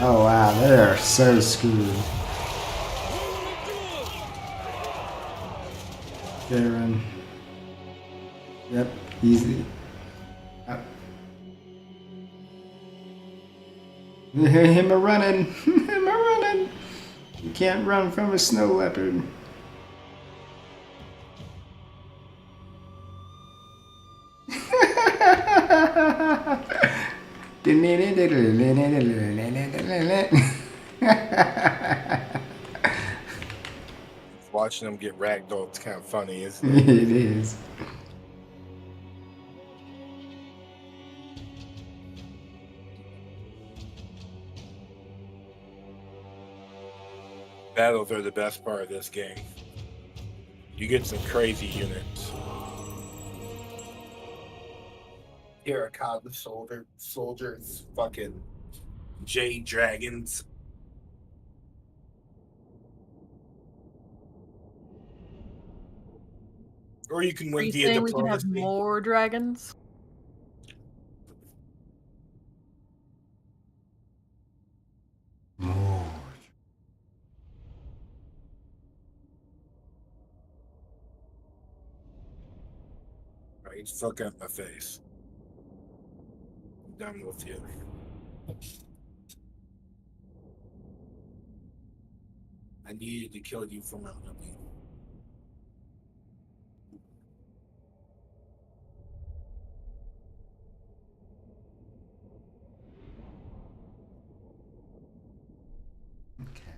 Oh wow, they are so screwed. Garen. Yep, easy. Up. Him a running. Him a running. You can't run from a snow leopard. Watching them get ragdolled is kind of funny, isn't it? It is. Battles are the best part of this game. You get some crazy units. Terracotta soldiers, fucking Jade dragons. Or you can Are win you via saying we can have diplomacy. more dragons? More. Right, fuck up my face. I'm done with you. I needed to kill you for my money. Okay.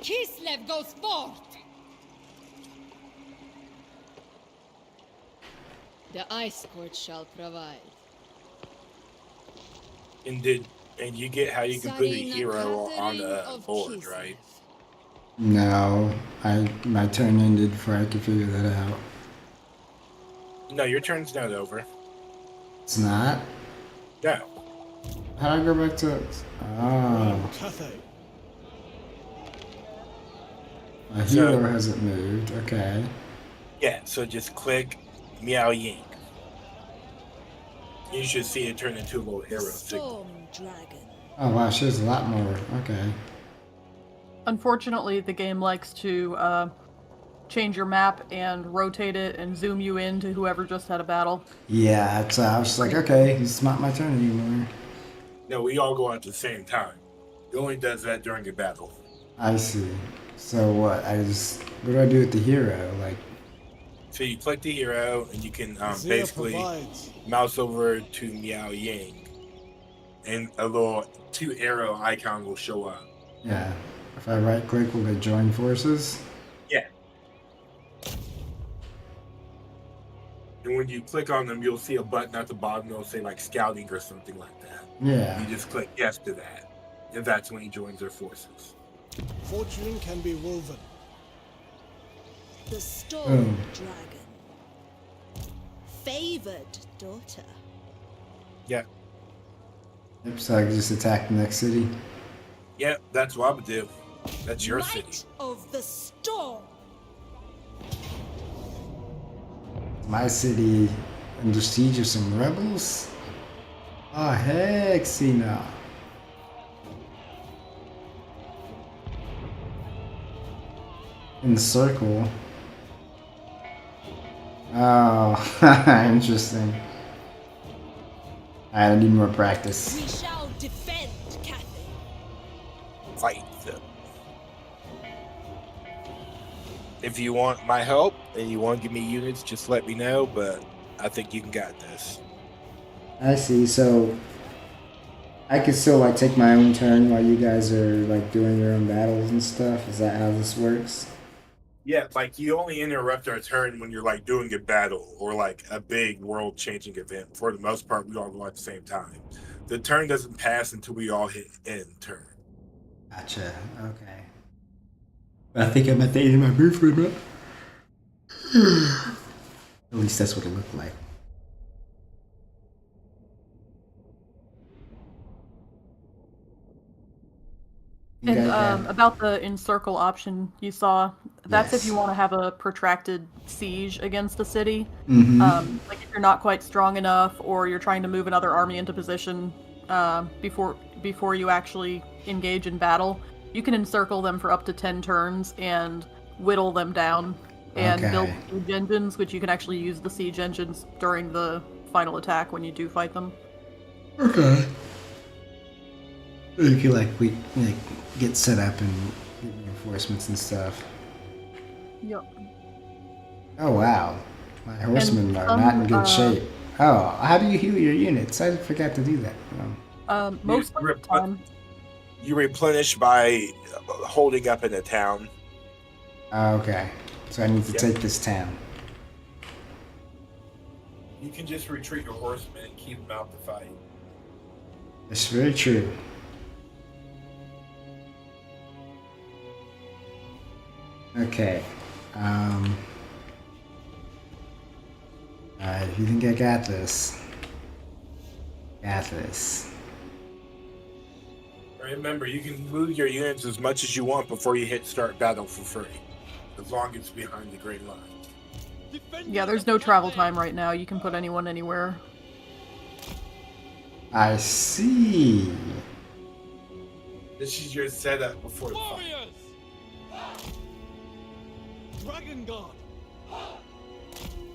Kislev goes forth! The Ice Court shall provide. And you get how you can put a hero on a board, right? No, my turn ended before I could figure that out. No, your turn's not over. It's not? No. How do I go back to... Oh. Cathay. My hero hasn't moved, okay. Yeah, so just click Meow Ying. You should see it turn into a little arrow signal. Storm Dragon. Oh wow, she has a lot more, okay. Unfortunately, the game likes to change your map and rotate it and zoom you in to whoever just had a battle. Yeah, it's, I was just like, okay, it's not my turn anymore. No, we all go out at the same time. It only does that during a battle. I see. So what, what do I do with the hero? Like, So you click the hero, and you can Zia basically provides. mouse over to Meow Ying, and a little 2 arrow icon will show up. yeah, if I right click, will it join forces? Yeah. And when you click on them, you'll see a button at the bottom that'll say like scouting or something like that. Yeah. You just click yes to that, and that's when he joins their forces. Fortune can be woven. The Storm Oh. Dragon. Favored daughter. Yeah. Yep, so I can just attack the next city. Yeah, that's what I would do. That's your Light city. of the Storm. My city under siege of some rebels? Oh heck, see now. In the circle. Oh, interesting. I need more practice. We shall defend Cathay. Fight them. If you want my help and you want to give me units, just let me know, but I think you can get this. I see, so I could still like take my own turn while you guys are like doing your own battles and stuff. Is that how this works? Yeah, like you only interrupt our turn when you're like doing a battle or like a big world changing event. For the most part, we all go at the same time. The turn doesn't pass until we all hit end turn. Gotcha. Okay. I think I'm at the end of my move for a minute. At least that's what it looked like. You And guys have- about the encircle option you saw, that's if Yes. you want to have a protracted siege against a city. Mhm. Like if you're not quite strong enough, or you're trying to move another army into position before you actually engage in battle, you can encircle them for up to 10 turns and whittle them down and build Okay. siege engines, which you can actually use the siege engines during the final attack when you do fight them. Okay. You can like get set up and get reinforcements and stuff. Yep. Oh wow, my horsemen are some, not in good shape. Oh, how do you heal your units? I forgot to do that. Most of the time. You replenish by holding up in a town. Okay, so I need to Yeah. take this town. You can just retreat your horsemen and keep them out to fight. It's very true. Okay. Alright, you think I got this? Got this. Remember, you can move your units as much as you want before you hit start battle for free, as long as it's behind the Great Line. Yeah, there's no travel time right now. You can put anyone anywhere. I see. This is your setup before the fight. Warriors! Dragon God!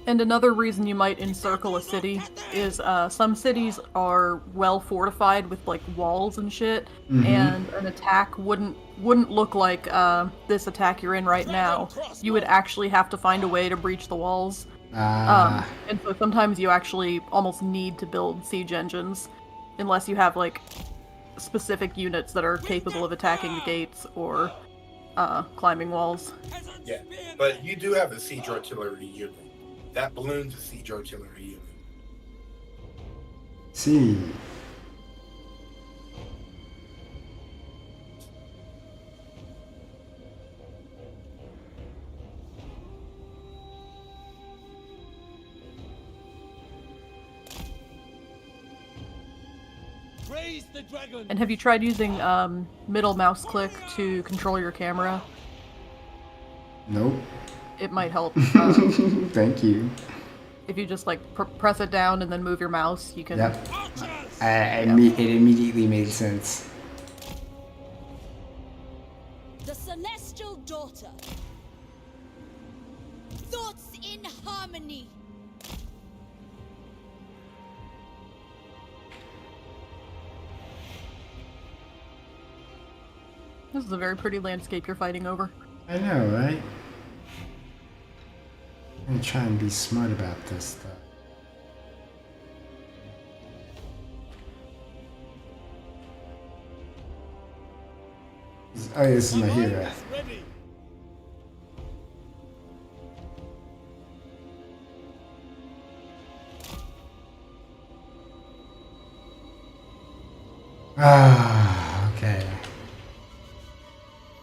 And another reason you might encircle a city is some cities are well fortified with like walls and shit, and an attack wouldn't look like this attack you're in right now. You would actually have to find a way to breach the walls. And so sometimes you actually almost need to build siege engines, unless you have like specific units that are capable of attacking the gates or climbing walls. Yeah, but you do have a siege artillery unit. That balloon's a siege artillery unit. See. Raise the dragon. And have you tried using middle mouse click to control your camera? Nope. It might help. Thank you. If you just like press it down and then move your mouse, you can. Yep. It immediately made sense. The celestial daughter. Thoughts in harmony. This is a very pretty landscape you're fighting over. I know, right? I'm gonna try and be smart about this stuff. Oh, this is my hero. Ready. Ah, okay.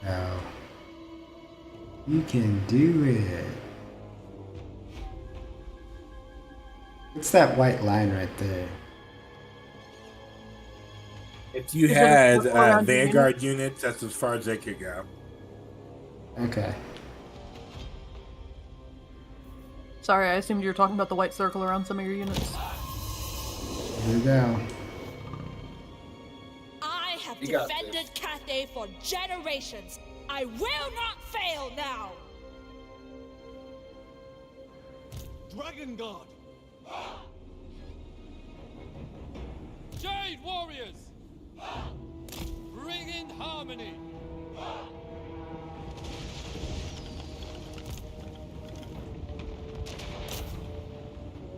No. You can do it. What's that white line right there? If you Is it a had circle around your Vanguard units, that's as far as they could go. Okay. Sorry, I assumed you were talking about the white circle around some of your units. Here we go. I have You got defended Cathay for generations. I will not fail now. Dragon Guard. Jade warriors! Bring in harmony!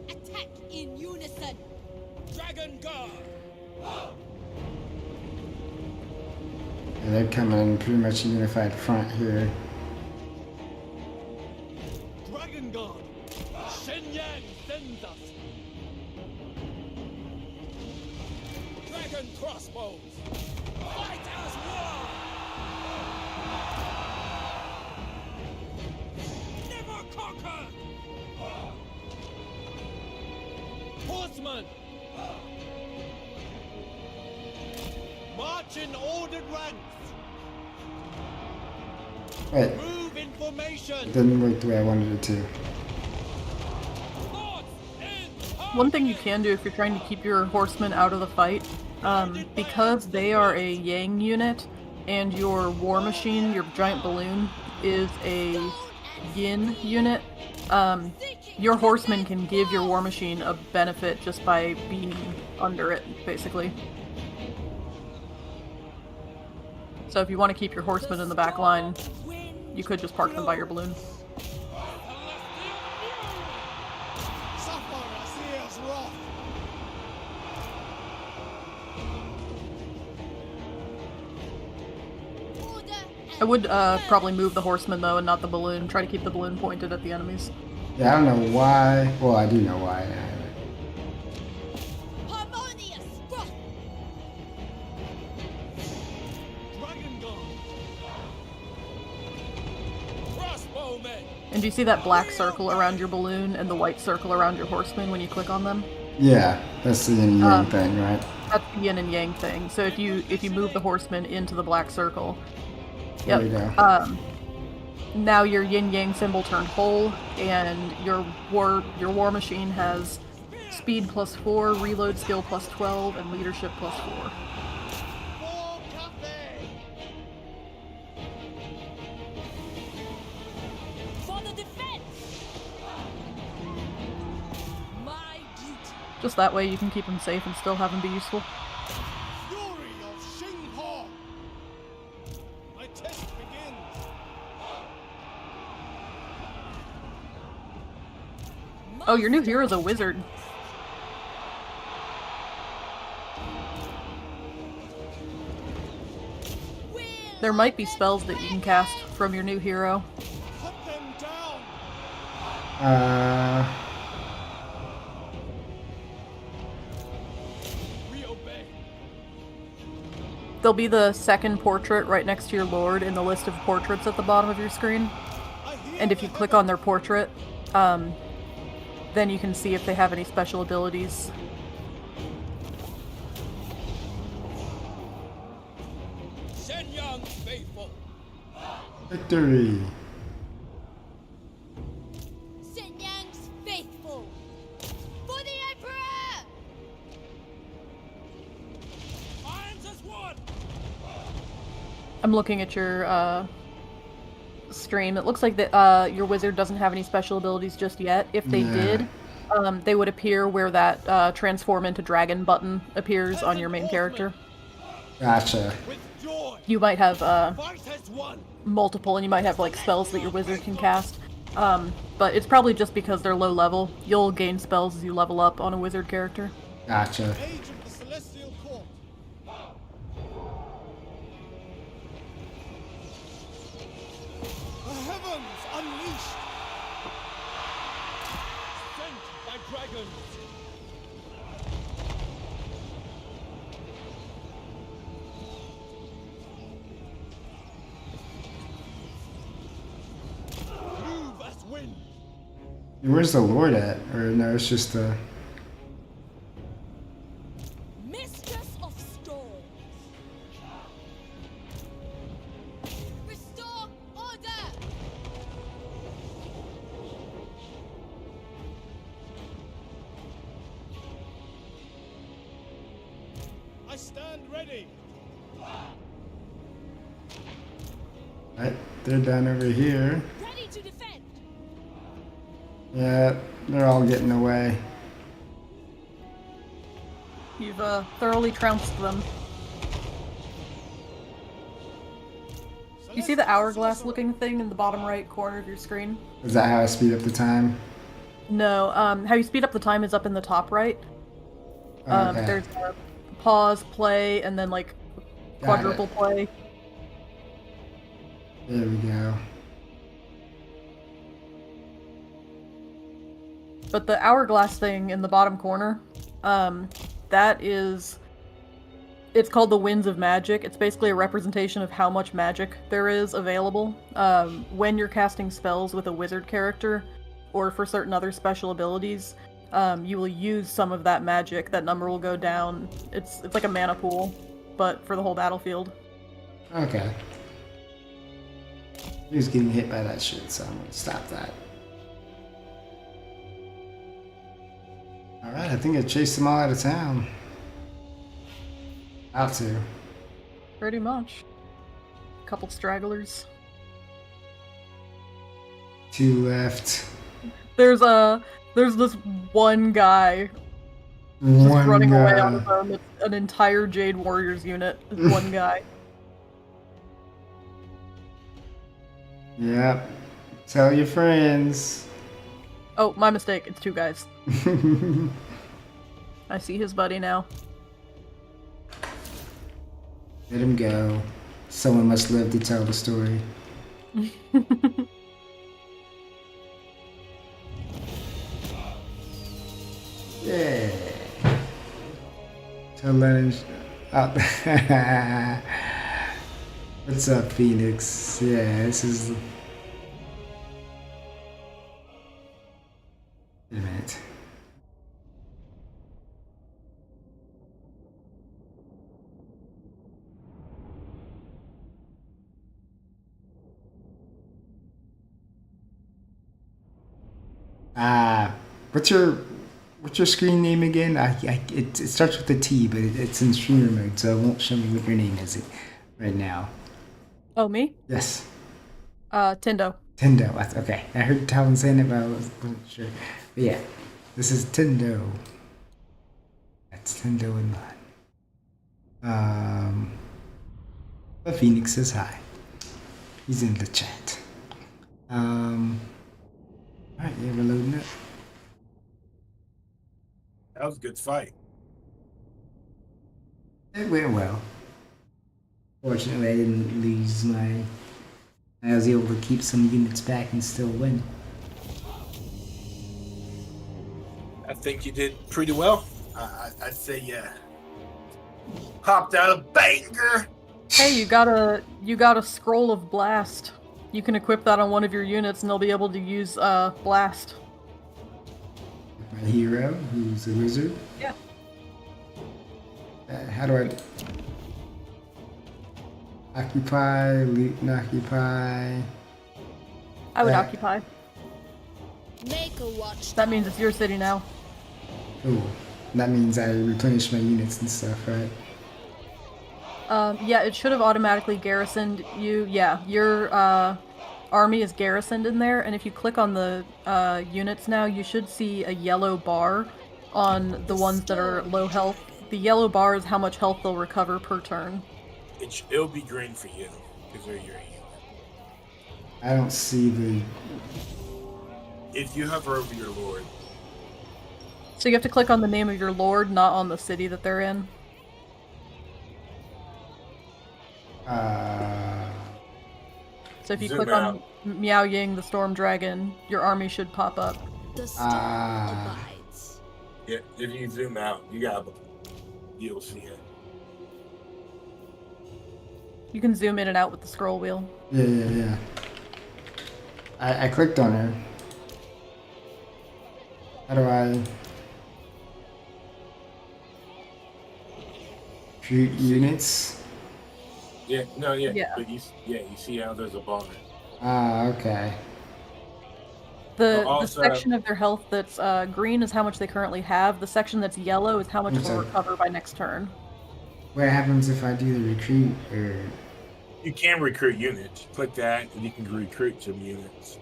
Attack in unison! Dragon Guard! And they're coming in pretty much a unified front here. Dragon Guard. Shen Yang sends us! Dragon crossbows! Fight as one! Never conquered! Horsemen! March in ordered ranks. Wait, Move in formation. it didn't work the way I wanted it to. Thoughts in One thing you can do if you're trying to keep your horsemen out of the fight, because they are a Yang unit, and your war machine, your giant balloon, is a Yin unit, your horsemen can give your war machine a benefit just by being under it, basically. So if you want to keep your horsemen in the back line, you could just park them by your balloon. Suffer Asir's wrath. I would probably move the horsemen though and not the balloon. Try to keep the balloon pointed at the enemies. Yeah, I don't know why. Well, I do know why. Harmonious wrath. Dragon Guard. crossbowmen! And do you see that black circle around your balloon and the white circle around your horsemen when you click on them? Yeah, that's the yin and yang thing, right? That's the yin and yang thing. So if you move the horsemen into the black circle, There yep. we go. Now your yin yang symbol turned whole, and your war machine has speed +4, reload skill +12, and leadership +4. For Cathay. For the defense. My duty. Just that way you can keep them safe and still have them be useful. Fury of Xinghe. My test begins. Oh, your new hero's a wizard. Will There might be spells that you can cast from your new hero. Cut them down. We obey. There'll be the second portrait right next to your lord in the list of portraits at the bottom of your screen. I hear And if the you click on their heavens. portrait, then you can see if they have any special abilities. Shenyang faithful. Victory. Shenyang's faithful! For the Emperor! Irons as one. I'm looking at your stream. It looks like that your wizard doesn't have any special abilities just yet. If they did, they would appear where that transform into dragon button appears on your main character. Gotcha. With joy. You might have Fight as one. multiple, and you might have like spells that your wizard can cast. But it's probably just because they're low level. You'll gain spells as you level up on a wizard character. Gotcha. Age of the Celestial Court. The heavens unleashed. Sent by dragons. Move as wind. Where's the Lord at? Or no, it's just the. Mistress of Storms! Restore order! I stand ready. Right, they're down over here. Ready to defend! Yeah, they're all getting away. You've thoroughly trounced them. You see the hourglass looking thing in the bottom right corner of your screen? Is that how I speed up the time? No, how you speed up the time is up in the top right. Okay. There's a pause, play, and then like Got quadruple it. play. There we go. But the hourglass thing in the bottom corner, that is... It's called the Winds of Magic. It's basically a representation of how much magic there is available. When you're casting spells with a wizard character, or for certain other special abilities, you will use some of that magic. That number will go down. It's like a mana pool, but for the whole battlefield. Okay. He was getting hit by that shit, so I'm gonna stop that. Alright, I think I chased them all out of town. Out to. Pretty much. Couple stragglers. 2 left. There's this one guy just One running away on guy. his own. It's an entire Jade Warriors unit. It's one guy. Yep. Tell your friends. Oh, my mistake. It's 2 guys. I see his buddy now. Let him go. Someone must live to tell the story. Yeah. Tell Lennon out. What's up, Phoenix? Yeah, this is. Wait a minute. What's your screen name again? It starts with a T, but it's in streamer mode, so it won't show me what your name is right now. Oh, me? Yes. Tindo. Tindo. Okay. I heard Talon saying it, but I wasn't sure. But yeah, this is Tindo. That's Tindo in mine. But Phoenix says hi. He's in the chat. Alright, yeah, we're loading it. That was a good fight. It went well. Fortunately, I didn't lose my. I was able to keep some units back and still win. I think you did pretty well. I'd say popped out a banger. Hey, you got a scroll of blast. You can equip that on one of your units, and they'll be able to use blast. My hero, who's a wizard. Yeah. How do I occupy, loot and occupy? I would occupy. Make a watch. That means it's your city now. Oh, that means I replenish my units and stuff, right? Yeah, it should have automatically garrisoned you. Yeah, your army is garrisoned in there, and if you click on the units now, you should see a yellow bar on the ones that are low health. The yellow bar is how much health they'll recover per turn. It'll be green for you because they're your unit. I don't see the. If you hover over your lord. So you have to click on the name of your lord, not on the city that they're in. So if you Zoom click out. on Meow Ying, the Storm Dragon, your army should pop up. The storm abides. Yeah, if you zoom out, you'll see it. You can zoom in and out with the scroll wheel. Yeah. I clicked on her. How do I recruit units? Yeah, Yeah. but you see how there's a bar. Okay. The Also- section of their health that's green is how much they currently have. The section that's yellow is how much I'm they'll sorry. recover by next turn. What happens if I do the recruit or? You can recruit units. Click that, and you can recruit some units.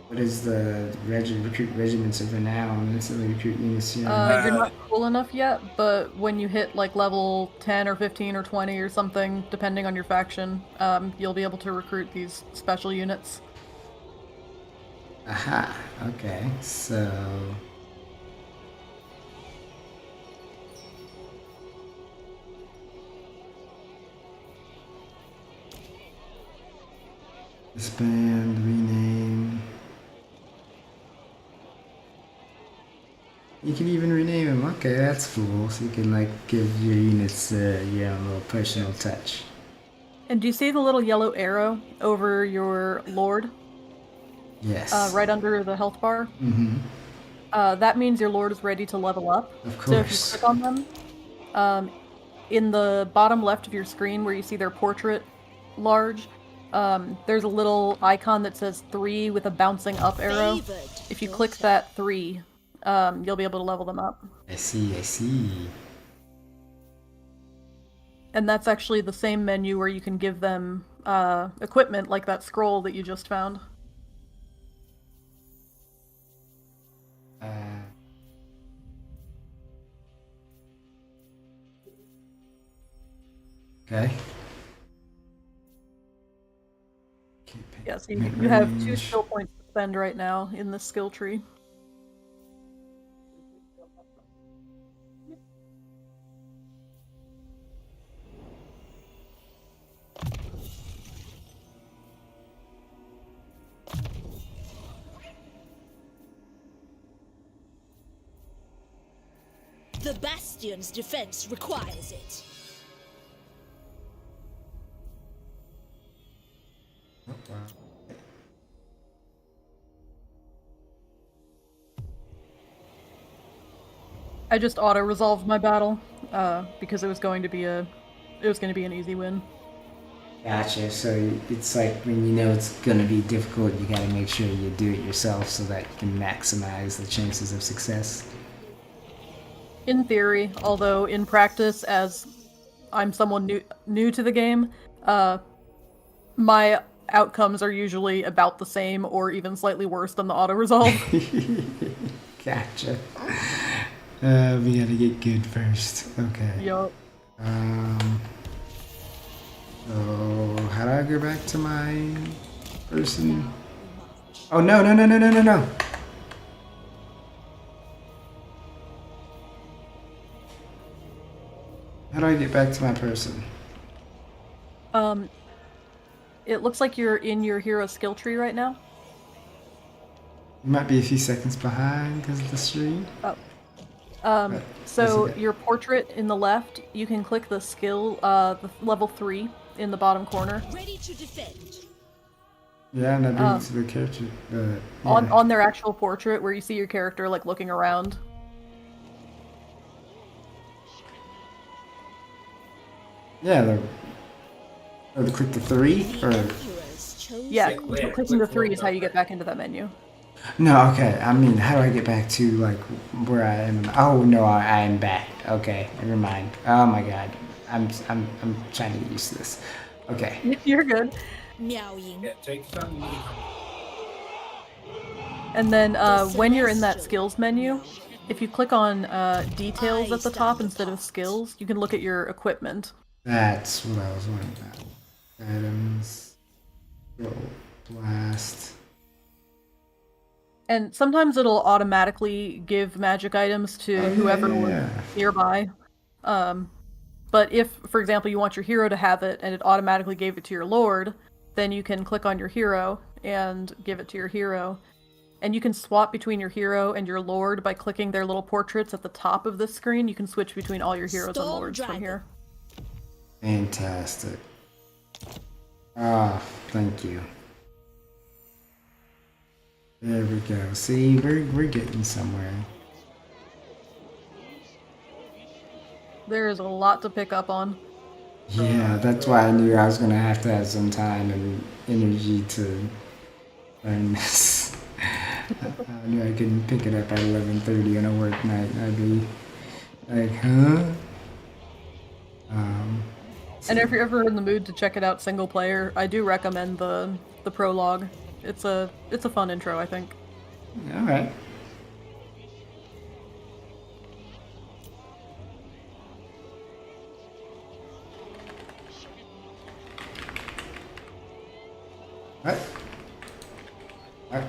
What is the recruit regiments of renown? This is the recruit units here. You're not cool enough yet, but when you hit like level 10 or 15 or 20 or something, depending on your faction, you'll be able to recruit these special units. Aha. Okay. So. Disband, rename. You can even rename them. Okay, that's cool. So you can like give your units your own little personal touch. And do you see the little yellow arrow over your lord? Yes. Right under the health bar? Mm-hmm. That means your lord is ready to level up. Of So if you course. click on them, in the bottom left of your screen where you see their portrait large, there's a little icon that says 3 with a bouncing up arrow. Favored. If you click that 3, you'll be able to level them up. I see. And that's actually the same menu where you can give them equipment like that scroll that you just found. Okay. Yeah, so you have 2 skill points to spend right now in the skill tree. The Bastion's defense requires it. Oh, wow. I just auto-resolved my battle because it was going to be an easy win. Gotcha. So it's like when you know it's gonna be difficult, you gotta make sure you do it yourself so that you can maximize the chances of success. In theory, although in practice, as I'm someone new to the game, my outcomes are usually about the same or even slightly worse than the auto-resolve. Gotcha. We gotta get good first. Okay. Yup. So how do I go back to my person? Oh no. How do I get back to my person? It looks like you're in your hero skill tree right now. You might be a few seconds behind because of the stream. Oh. But So that's okay. your portrait in the left, you can click the skill, the level 3 in the bottom corner. Ready to defend. Yeah, and I bring it to the character. Yeah. On their actual portrait, where you see your character like looking around. Yeah, the click the 3 or Yeah, clicking the 3 is how you get back into that menu. no. Okay, I mean, how do I get back to like where I am? Oh no, I am back. Okay, never mind. Oh my god, I'm trying to get used to this. Okay. You're good. Meowing. Yeah, take some. And then when you're in that skills menu, if you click on details at the top instead of skills, you can look at your equipment. That's what I was wondering about. Items. Roll. Blast. And sometimes it'll automatically give magic items to whoever was nearby. But if, for example, you want your hero to have it and it automatically gave it to your lord, then you can click on your hero and give it to your hero. And you can swap between your hero and your lord by clicking their little portraits at the top of this screen. You can switch between all your heroes and lords from here. Fantastic. Ah, thank you. There we go. See, we're getting somewhere. There is a lot to pick up on. Yeah, that's why I knew I was gonna have to have some time and energy to learn this. I knew I couldn't pick it up at 11:30 on a work night. I'd be like, huh? And if you're ever in the mood to check it out single player, I do recommend the prologue. It's a fun intro, I think. All right. What? What?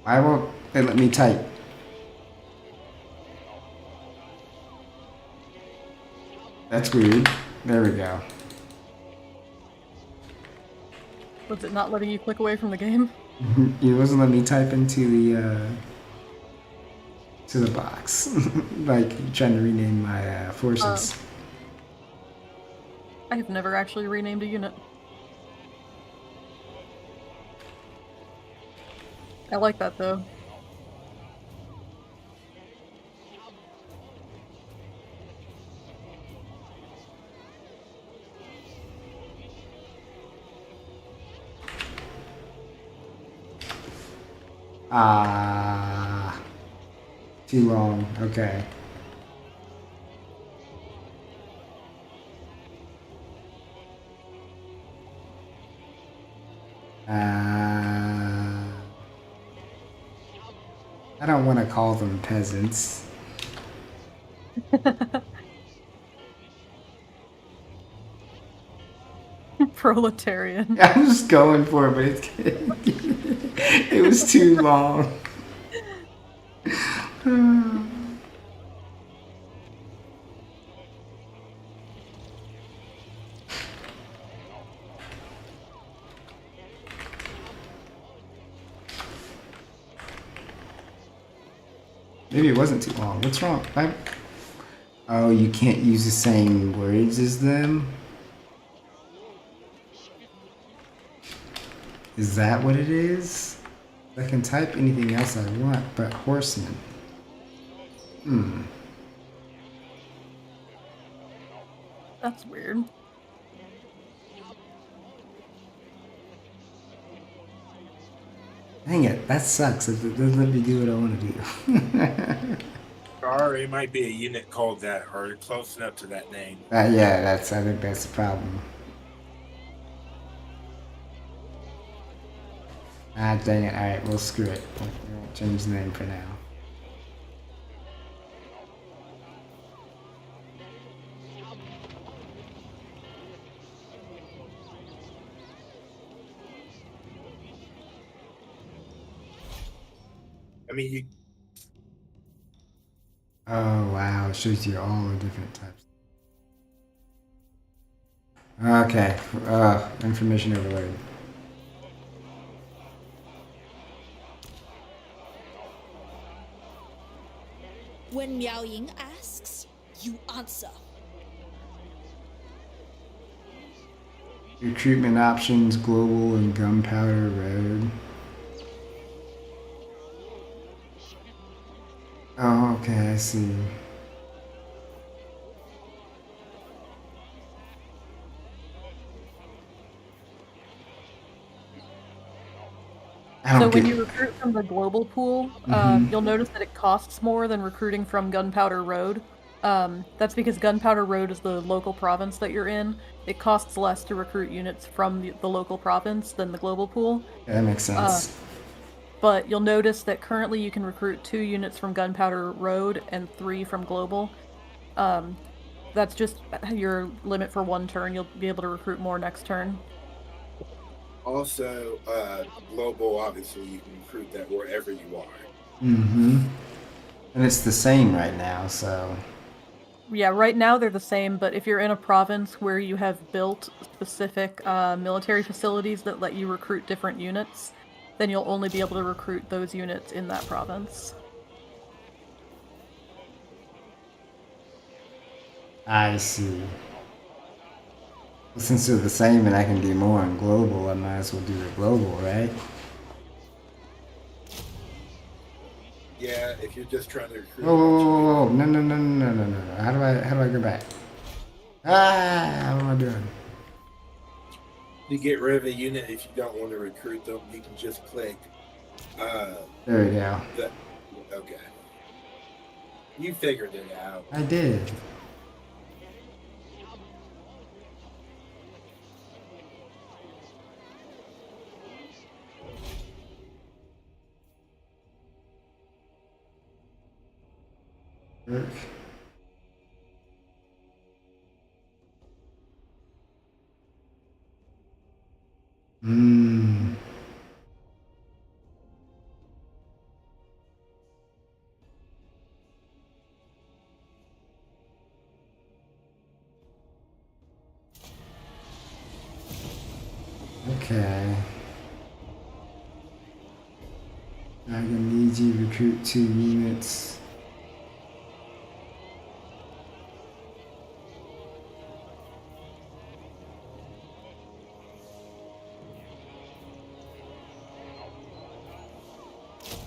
Why won't they let me type? That's weird. There we go. Was it not letting you click away from the game? It wasn't letting me type into the box. Like trying to rename my forces. I have never actually renamed a unit. I like that though. Ah, too long. Okay. I don't want to call them peasants. Proletarian. I'm just going for it, but it was too long. Maybe it wasn't too long. What's wrong? Oh, you can't use the same words as them? Is that what it is? I can type anything else I want, but horseman. That's weird. Dang it, that sucks. It doesn't let me do what I want to do. Or it might be a unit called that, or close enough to that name. Yeah, I think that's the problem. Ah, dang it. Alright, well, screw it. We'll change the name for now. I mean, you. Oh, wow. It shows you all the different types. Okay. Information overload. When Miao Ying asks, you answer. Recruitment options, global and gunpowder road. Oh, okay, I see. I So don't when get. you recruit from the global pool, you'll notice that it costs more than recruiting from Gunpowder Road. That's because Gunpowder Road is the local province that you're in. It costs less to recruit units from the local province than the global pool. Yeah, that makes sense. But you'll notice that currently you can recruit 2 units from Gunpowder Road and 3 from global. That's just your limit for 1 turn. You'll be able to recruit more next turn. Also, global, obviously, you can recruit that wherever you are. Mm-hmm. And it's the same right now, so. Yeah, right now they're the same, but if you're in a province where you have built specific military facilities that let you recruit different units, then you'll only be able to recruit those units in that province. I see. Well, since they're the same and I can do more on global, I might as well do it global, right? Yeah, if you're just trying to recruit. Oh, no, no, no, no, no, no, no. How do I go back? Ah, what am I doing? To get rid of a unit, if you don't want to recruit them, you can just click. There we go. Okay. You figured it out. I did. Work. Hmm. Okay. I'm gonna need you to recruit 2 units.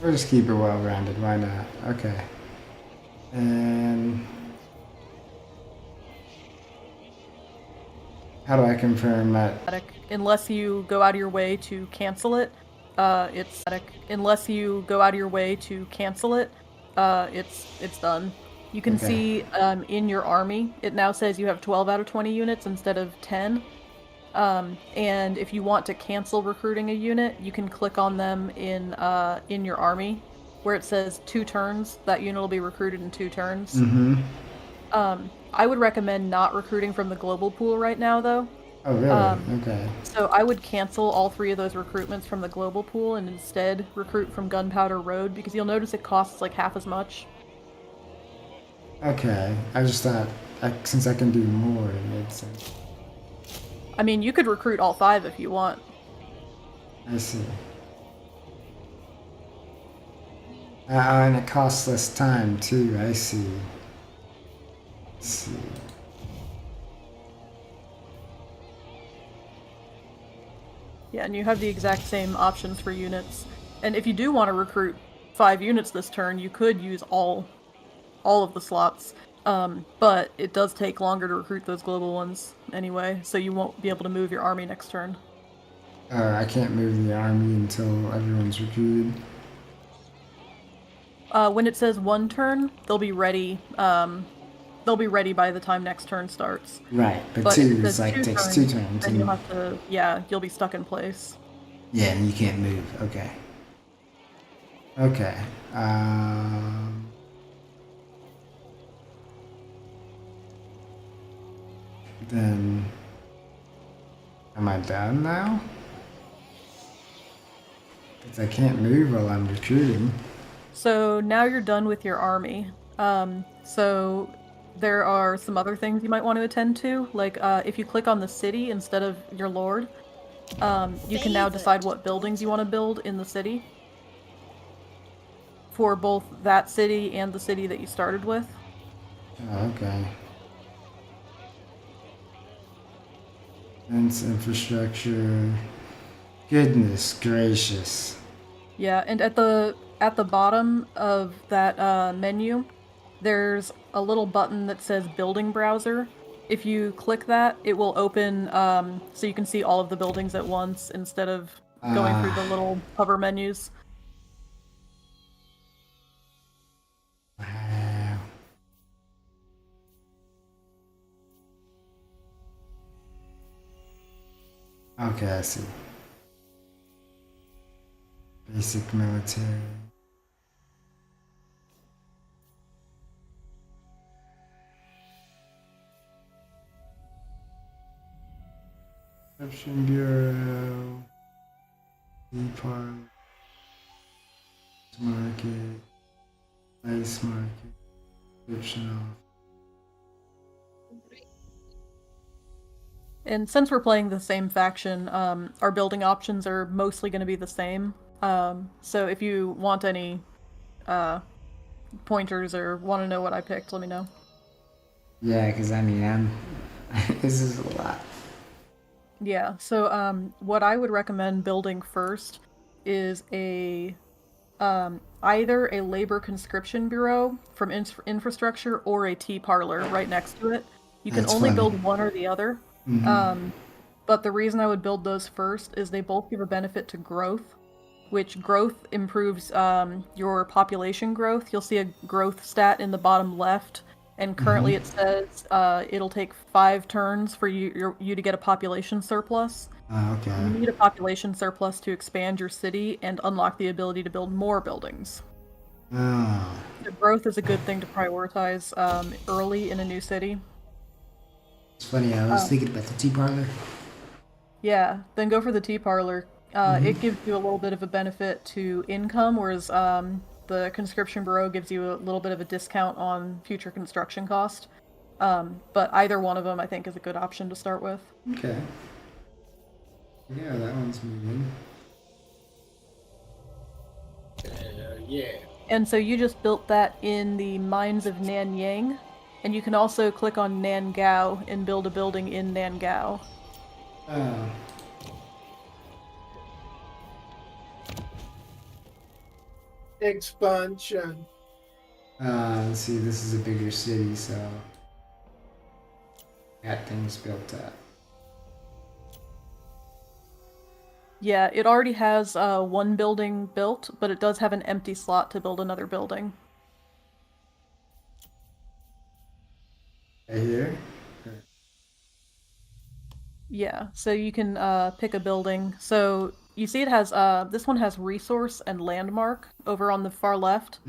We'll just keep it well-rounded, why not? Okay. And how do I confirm that? Unless you go out of your way to cancel it, it's unless you go out of your way to cancel it, it's done. You can Okay. see in your army, it now says you have 12 out of 20 units instead of 10. And if you want to cancel recruiting a unit, you can click on them in your army, where it says 2 turns. That unit will be recruited in 2 turns. Mm-hmm. I would recommend not recruiting from the global pool right now, though. Oh, really? Okay. So I would cancel all 3 of those recruitments from the global pool and instead recruit from Gunpowder Road, because you'll notice it costs like half as much. Okay. I just thought, since I can do more, it made sense. I mean, you could recruit all 5 if you want. I see. And it costs less time, too. I see. Let's see. Yeah, and you have the exact same options for units. And if you do want to recruit 5 units this turn, you could use all of the slots. But it does take longer to recruit those global ones anyway, so you won't be able to move your army next turn. I can't move the army until everyone's recruited. When it says 1 turn, they'll be ready. They'll be ready by the time next turn starts. Right, but But 2 if it is says like 2 takes turns, 2 turns. then you'll have to, yeah, you'll be stuck in place. Yeah, and you can't move. Okay. Okay. Then, am I done now? Because I can't move while I'm recruiting. So now you're done with your army. So there are some other things you might want to attend to. Like, if you click on the city instead of your lord, you can now decide what buildings you want to build in the city. For both that city and the city that you started with. Oh, okay. Fence infrastructure. Goodness gracious. Yeah, and at the bottom of that menu, there's a little button that says Building Browser. If you click that, it will open so you can see all of the buildings at once instead of going through the little hover menus. Wow. Okay, I see. Basic military. Reception Bureau. Depart. Market. Ice market. Description off. And since we're playing the same faction, our building options are mostly going to be the same. So if you want any pointers or want to know what I picked, let me know. Yeah, because I mean, this is a lot. Yeah, so what I would recommend building first is a either a labor conscription bureau from infrastructure or a tea parlor right next to it. You can That's only funny. build one or the other. But the reason I would build those first is they both give a benefit to growth, which growth improves your population growth. You'll see a growth stat in the bottom left, and currently it says it'll take 5 turns for you to get a population surplus. Okay. You need a population surplus to expand your city and unlock the ability to build more buildings. Oh. So growth is a good thing to prioritize early in a new city. It's funny, I was thinking about the tea parlor. Yeah, then go for the tea parlor. It gives you a little bit of a benefit to income, whereas the conscription bureau gives you a little bit of a discount on future construction cost. But either one of them, I think, is a good option to start with. Okay. Yeah, that one's moving. Yeah. And so you just built that in the Mines of Nanyang, and you can also click on Nangao and build a building in Nangao. Oh. Expansion. Let's see, this is a bigger city, so got things built up. Yeah, it already has one building built, but it does have an empty slot to build another building. Right here? Yeah, so you can pick a building. So you see it has, this one has resource and landmark over on the far left.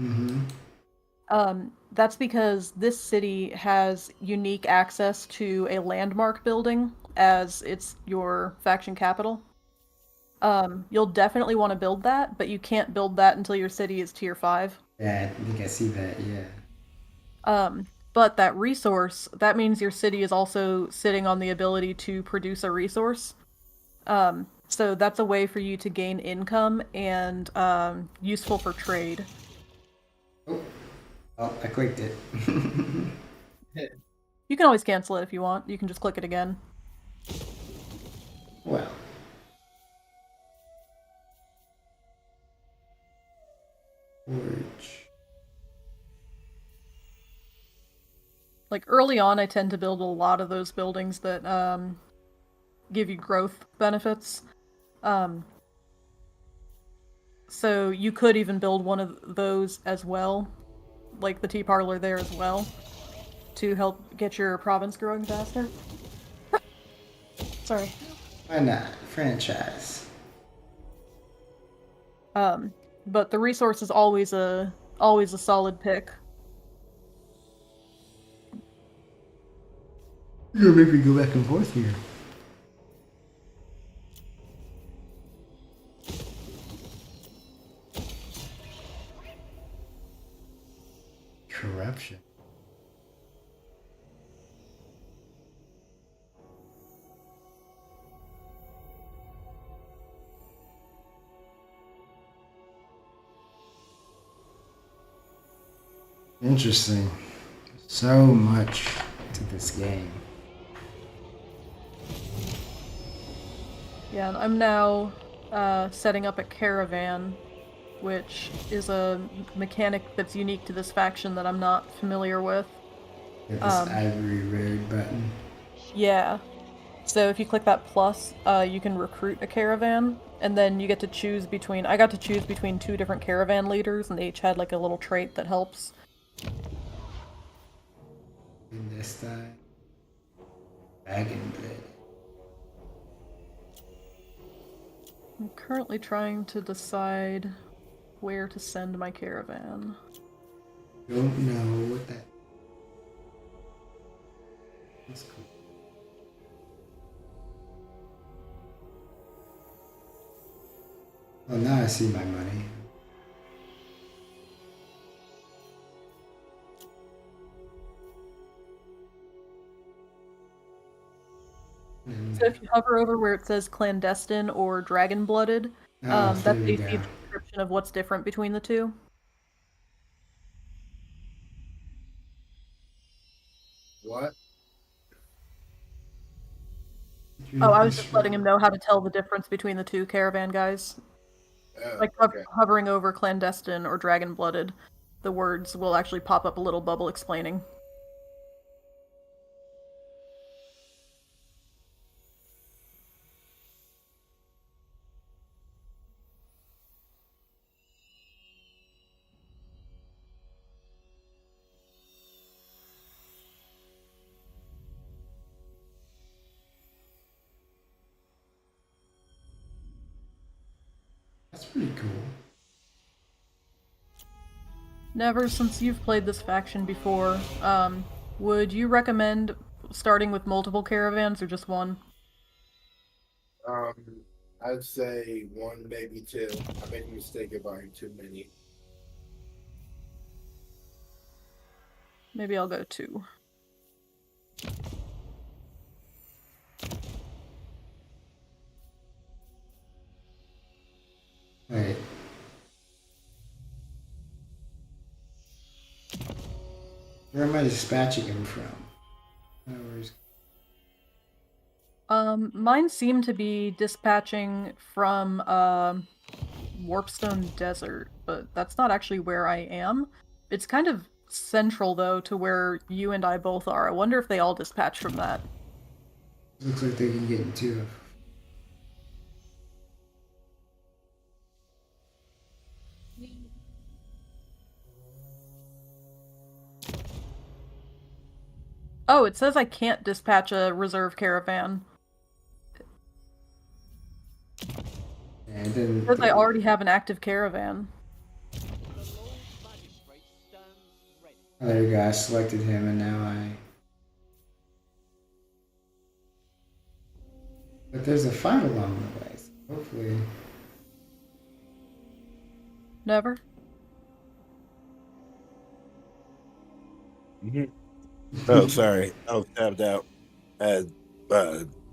That's because this city has unique access to a landmark building as it's your faction capital. You'll definitely want to build that, but you can't build that until your city is tier 5. Yeah, I think I see that, yeah. But that resource, that means your city is also sitting on the ability to produce a resource. So that's a way for you to gain income and useful for trade. Oh, I clicked it. You can always cancel it if you want. You can just click it again. Well. Forge. Like early on, I tend to build a lot of those buildings that give you growth benefits. So you could even build one of those as well, like the tea parlor there as well, to help get your province growing faster. Sorry. Why not? Franchise. But the resource is always a solid pick. You're gonna make me go back and forth here. Corruption. Interesting. So much to this game. Yeah, and I'm now setting up a caravan, which is a mechanic that's unique to this faction that I'm not familiar with. Get this ivory red button. Yeah. So if you click that plus, you can recruit a caravan, and then you get to choose between. I got to choose between 2 different caravan leaders, and they each had like a little trait that helps. And this time, dragon blade. I'm currently trying to decide where to send my caravan. Don't know what that. That's cool. Well, now I see my money. So if you hover over where it says clandestine or dragon-blooded, that's there we basically go. the description of what's different between the two. What? Oh, I was just letting him know how to tell the difference between the 2 caravan guys. Oh, Like okay. hovering over clandestine or dragon-blooded, the words will actually pop up a little bubble explaining. That's pretty cool. Never, since you've played this faction before, would you recommend starting with multiple caravans or just one? Um, I'd say 1, maybe 2. I make a mistake of buying too many. Maybe I'll go 2. Wait. Where am I dispatching him from? Oh, where's... Mine seem to be dispatching from, Warpstone Desert, but that's not actually where I am. It's kind of central, though, to where you and I both are. I wonder if they all dispatch from that. Looks like they can get into it. Oh, it says I can't dispatch a reserve caravan. Yeah, it didn't. It says I already have an active caravan. Oh, there we go. I selected him, and now I. But there's a fight along the way. So hopefully. Never? Oh, sorry. I was tabbed out. I had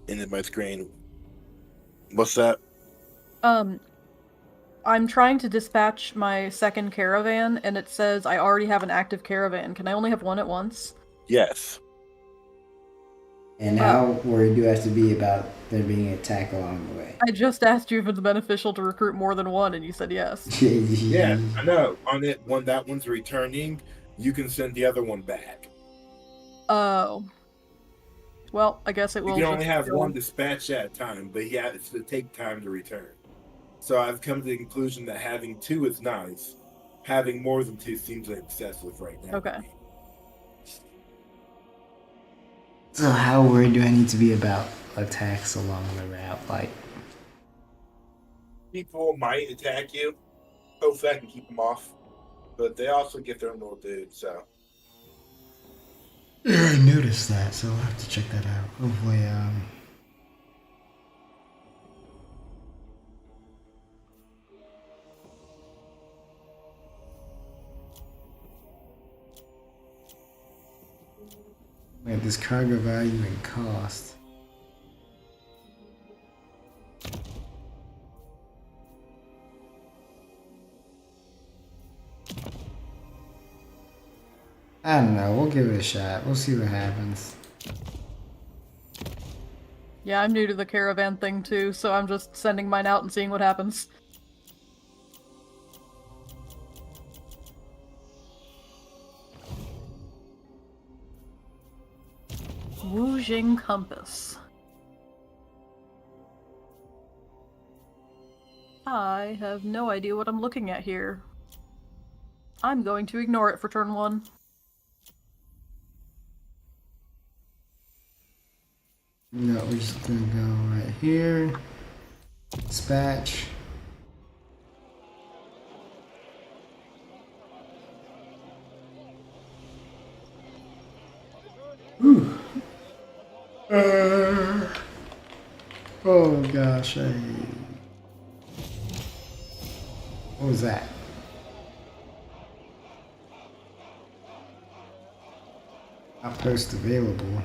ended my screen. What's that? I'm trying to dispatch my second caravan, and it says I already have an active caravan. Can I only have one at once? Yes. And how worried do I have to be about there being an attack along the way? I just asked you if it's beneficial to recruit more than one, and you said yes. Yeah, I know. On it, when that one's returning, you can send the other one back. Oh. Well, I guess it will. You can only just have go. one dispatch at a time, but yeah, it's to take time to return. So I've come to the conclusion that having 2 is nice. Having more than 2 seems excessive right now. Okay. So how worried do I need to be about attacks along the route? Like, People might attack you. Hopefully I can keep them off. But they also get their own little dude, so. yeah, I noticed that, so I'll have to check that out. Hopefully, we have this cargo value and cost. I don't know. We'll give it a shot. We'll see what happens. Yeah, I'm new to the caravan thing too, so I'm just sending mine out and seeing what happens. Wujing Compass. I have no idea what I'm looking at here. I'm going to ignore it for turn 1. No, we're just gonna go right here. Dispatch. Whew. Oh gosh, what was that? Outpost available.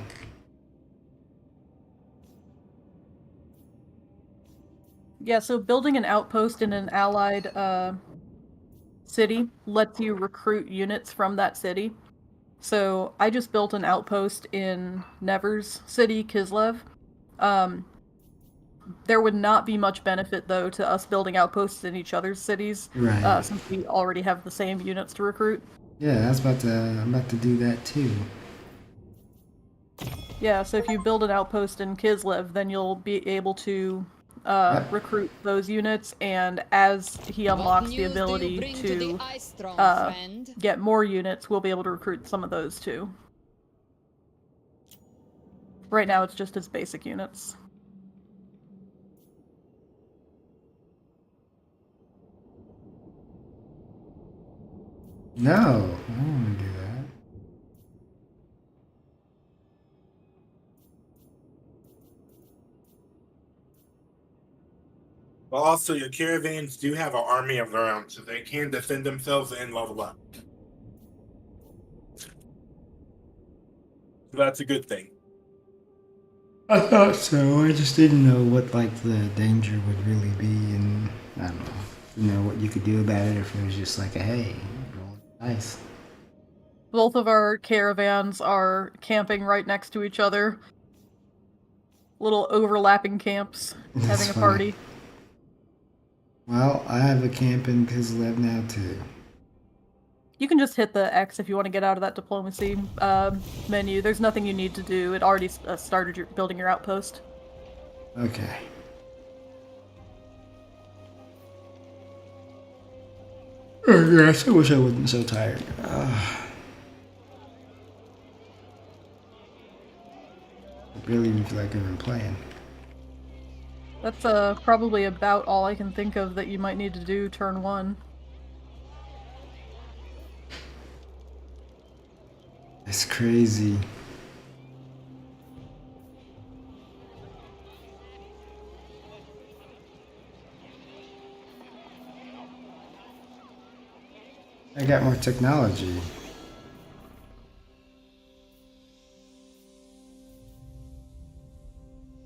Yeah, so building an outpost in an allied city lets you recruit units from that city. So I just built an outpost in Nevers city, Kislev. There would not be much benefit, though, to us building outposts in each other's cities, Right. since we already have the same units to recruit. Yeah, I'm about to do that too. Yeah, so if you build an outpost in Kislev, then you'll be able to recruit those units, and as he unlocks the ability to get more units, we'll be able to recruit some of those too. Right now it's just his basic units. No, I don't want to do that. Well, also, your caravans do have an army of their own, so they can defend themselves and level up. So that's a good thing. I thought so. I just didn't know what like the danger would really be, and I don't know, what you could do about it if it was just like a hey, roll the dice. Both of our caravans are camping right next to each other. Little overlapping camps, That's having a funny. party. Well, I have a camp in Kislev now too. You can just hit the X if you want to get out of that diplomacy menu. There's nothing you need to do. It already started building your outpost. Okay. Oh gosh, I wish I wasn't so tired. I really didn't feel like even playing. That's probably about all I can think of that you might need to do turn 1. It's crazy. I got more technology.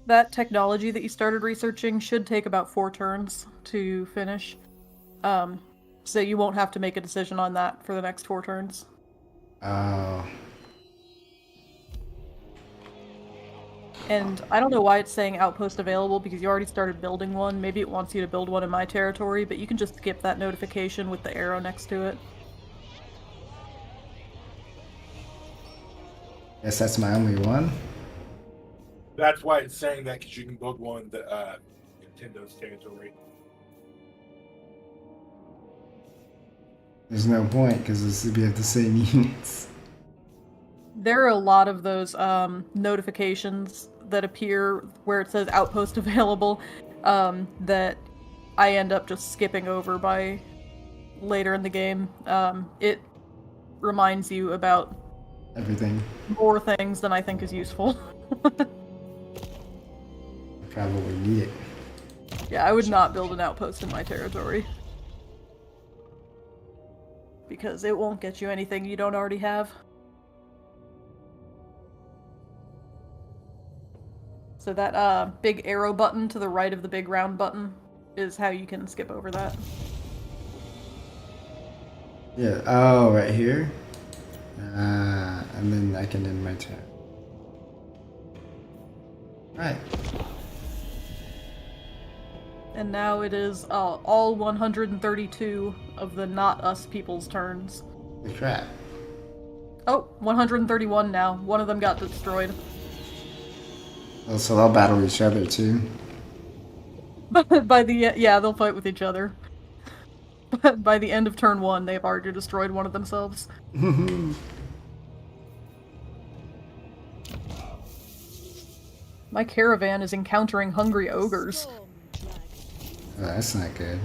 That technology that you started researching should take about 4 turns to finish. So you won't have to make a decision on that for the next 4 turns. Oh. And I don't know why it's saying outpost available, because you already started building one. Maybe it wants you to build one in my territory, but you can just skip that notification with the arrow next to it. Guess that's my only one. That's why it's saying that, because you can build one that Nintendo's territory. There's no point because we have the same units. There are a lot of those notifications that appear where it says outpost available that I end up just skipping over by later in the game. It reminds you about Everything. more things than I think is useful. Probably need it. Yeah, I would not build an outpost in my territory. Because it won't get you anything you don't already have. So that big arrow button to the right of the big round button is how you can skip over that. Yeah. Oh, right here. And then I can end my turn. Right. And now it is all 132 of the not us people's turns. The crap. Oh, 131 now. One of them got destroyed. Oh, so they'll battle each other too. But by the yeah, they'll fight with each other. But by the end of turn 1, they've already destroyed one of themselves. My caravan is encountering hungry ogres. Oh, that's not good.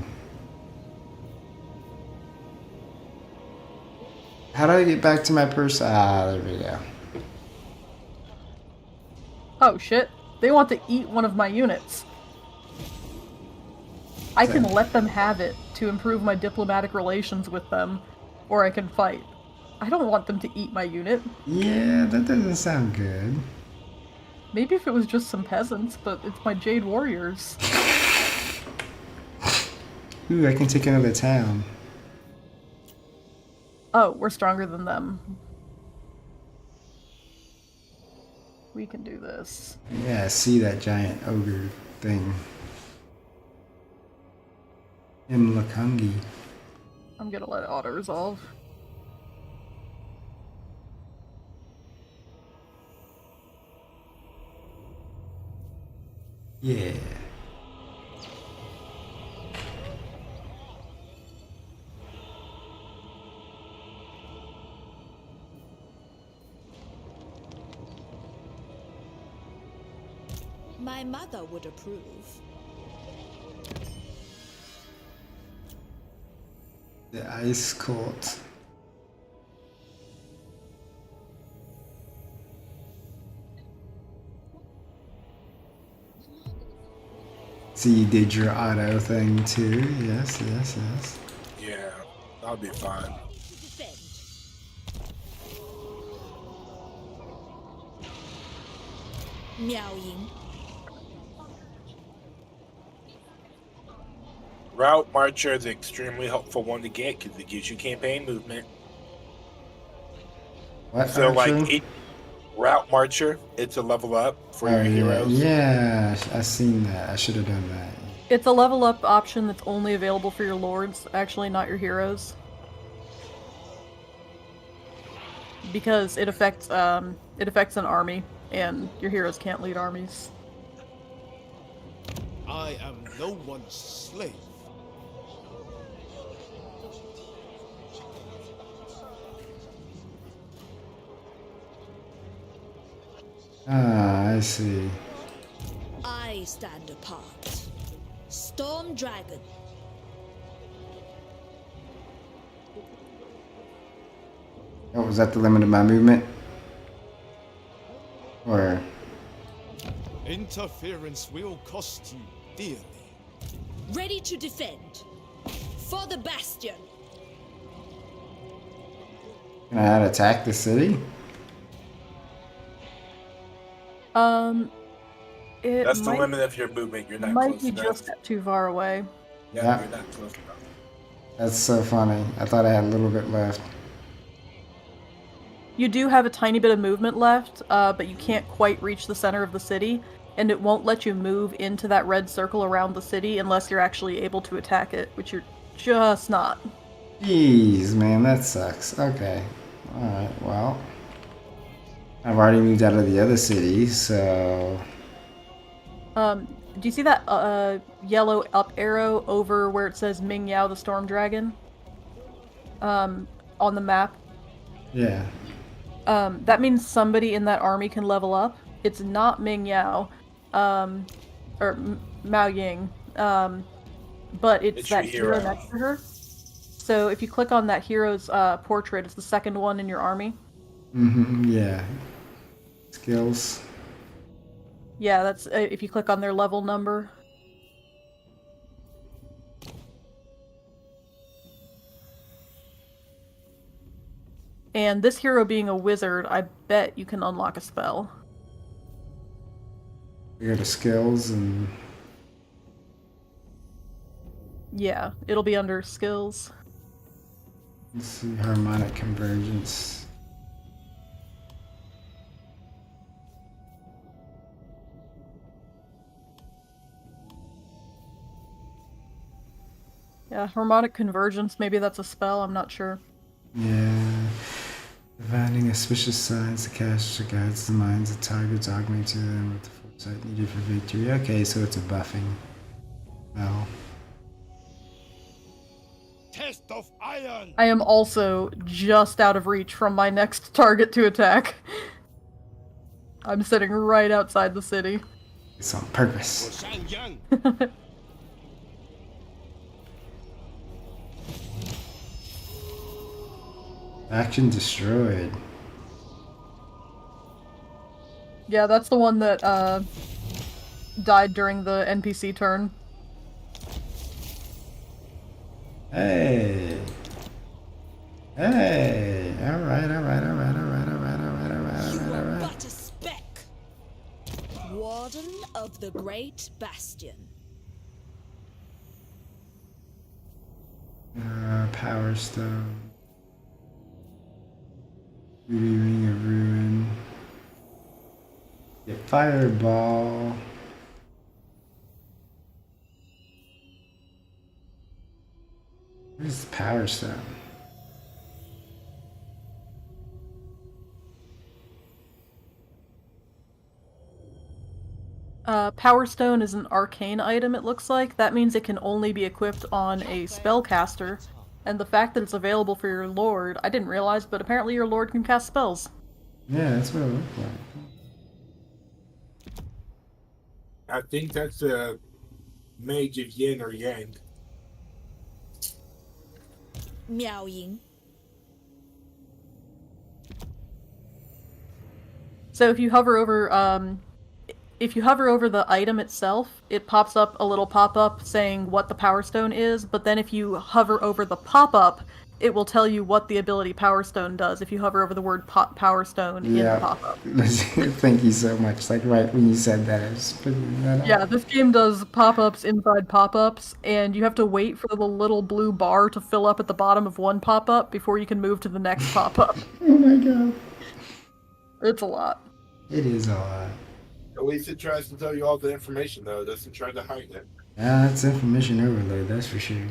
How do I get back to my person? Ah, there we go. Oh shit, they want to eat one of my units. I can let them have it to improve my diplomatic relations with them, or I can fight. I don't want them to eat my unit. Yeah, that doesn't sound good. Maybe if it was just some peasants, but it's my Jade Warriors. Ooh, I can take another town. Oh, we're stronger than them. We can do this. Yeah, I see that giant ogre thing. Him look hungry. I'm gonna let it auto-resolve. Yeah. My mother would approve. The ice court. So you did your auto thing too? Yes, yes, yes. Yeah, that'll be fine. Meowing. Route Marcher is an extremely helpful one to get because it gives you campaign movement. What? So, archer? like, Route Marcher, it's a level up for your yeah. heroes. Yeah, I seen that. I should have done that. It's a level up option that's only available for your lords, actually not your heroes. Because it affects an army, and your heroes can't lead armies. I am no one's slave. Ah, I see. I stand apart. Storm Dragon. Oh, was that the limit of my movement? Or... Interference will cost you dearly. Ready to defend. For the Bastion. Can I not attack the city? That's the limit of your movement. You're not might close be enough. just too far away. Yeah, you're not close enough. That's so funny. I thought I had a little bit left. You do have a tiny bit of movement left, but you can't quite reach the center of the city, and it won't let you move into that red circle around the city unless you're actually able to attack it, which you're just not. Jeez, man, that sucks. Okay. Alright, well. I've already moved out of the other city, so... Do you see that yellow up arrow over where it says Ming Yao the Storm Dragon? On the map? Yeah. That means somebody in that army can level up. It's not Ming Yao, or Mao Ying, but it's that hero next to her. So if you click on that hero's portrait, it's the second one in your army. Mm-hmm, yeah. Skills. Yeah, that's if you click on their level number. And this hero being a wizard, I bet you can unlock a spell. We go to skills and... Yeah, it'll be under skills. Let's see, harmonic convergence. Yeah, harmonic convergence, maybe that's a spell, I'm not sure. Yeah. Finding auspicious signs, the caster guides the minds of targets, augmenting them with the foresight needed for victory. Okay, so it's a buffing. Well. Test of iron. I am also just out of reach from my next target to attack. I'm sitting right outside the city. It's on purpose. Yang. Action destroyed. Yeah, that's the one that died during the NPC turn. Hey. Hey. Alright. You are but a speck. Warden of the Great Bastion. Power Stone. Beauty Ring of Ruin. Get Fireball. Where's the Power Stone? Power Stone is an arcane item, it looks like. That means it can only be equipped on a spellcaster. And the fact that it's available for your lord, I didn't realize, but apparently your lord can cast spells. Yeah, that's what it looked like. I think that's a mage of yin or yang. Miao Ying. So if you hover over the item itself, it pops up a little pop-up saying what the Power Stone is, but then if you hover over the pop-up, it will tell you what the ability Power Stone does if you hover over the word Power Stone in the pop-up. Thank you so much. Like right when you said that, I was putting that up. Yeah, this game does pop-ups inside pop-ups, and you have to wait for the little blue bar to fill up at the bottom of one pop-up before you can move to the next pop-up. Oh my god. It's a lot. It is a lot. At least it tries to tell you all the information, though. It doesn't try to hide it. Yeah, that's information overload, that's for sure.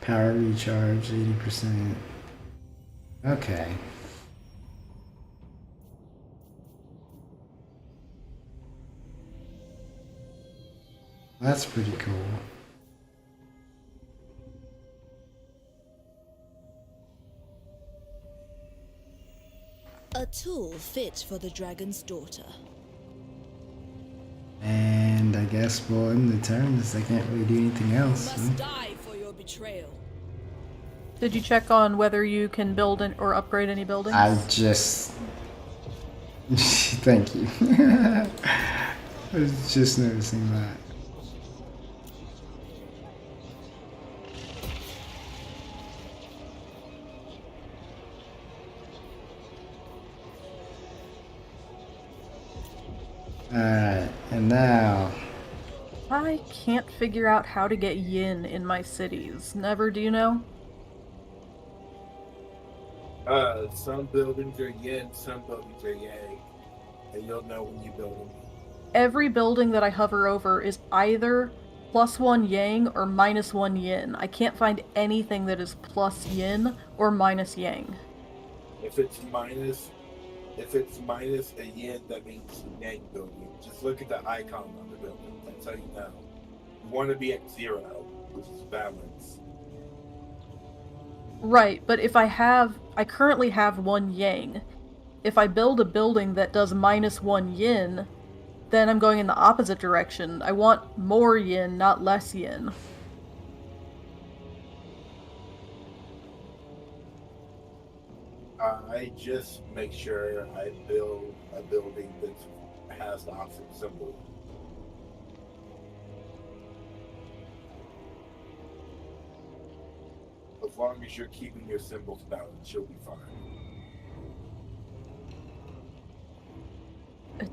Power recharge, 80%. Okay. That's pretty cool. A tool fit for the dragon's daughter. And I guess we'll end the turn since I can't really do anything else. You must die for your betrayal. Did you check on whether you can build or upgrade any buildings? I just... Thank you. I was just noticing that. Alright, and now... I can't figure out how to get yin in my cities. Never, do you know? Some buildings are yin, some buildings are yang. And you'll know when you build them. Every building that I hover over is either +1 yang or -1 yin. I can't find anything that is plus yin or minus yang. If it's minus a yin, that means yang building. Just look at the icon on the building. That's how you know. You want to be at 0, which is balance. Right, but if I currently have 1 yang. If I build a building that does -1 yin, then I'm going in the opposite direction. I want more yin, not less yin. I just make sure I build a building that has the opposite symbol. As long as you're keeping your symbols balanced, you'll be fine. It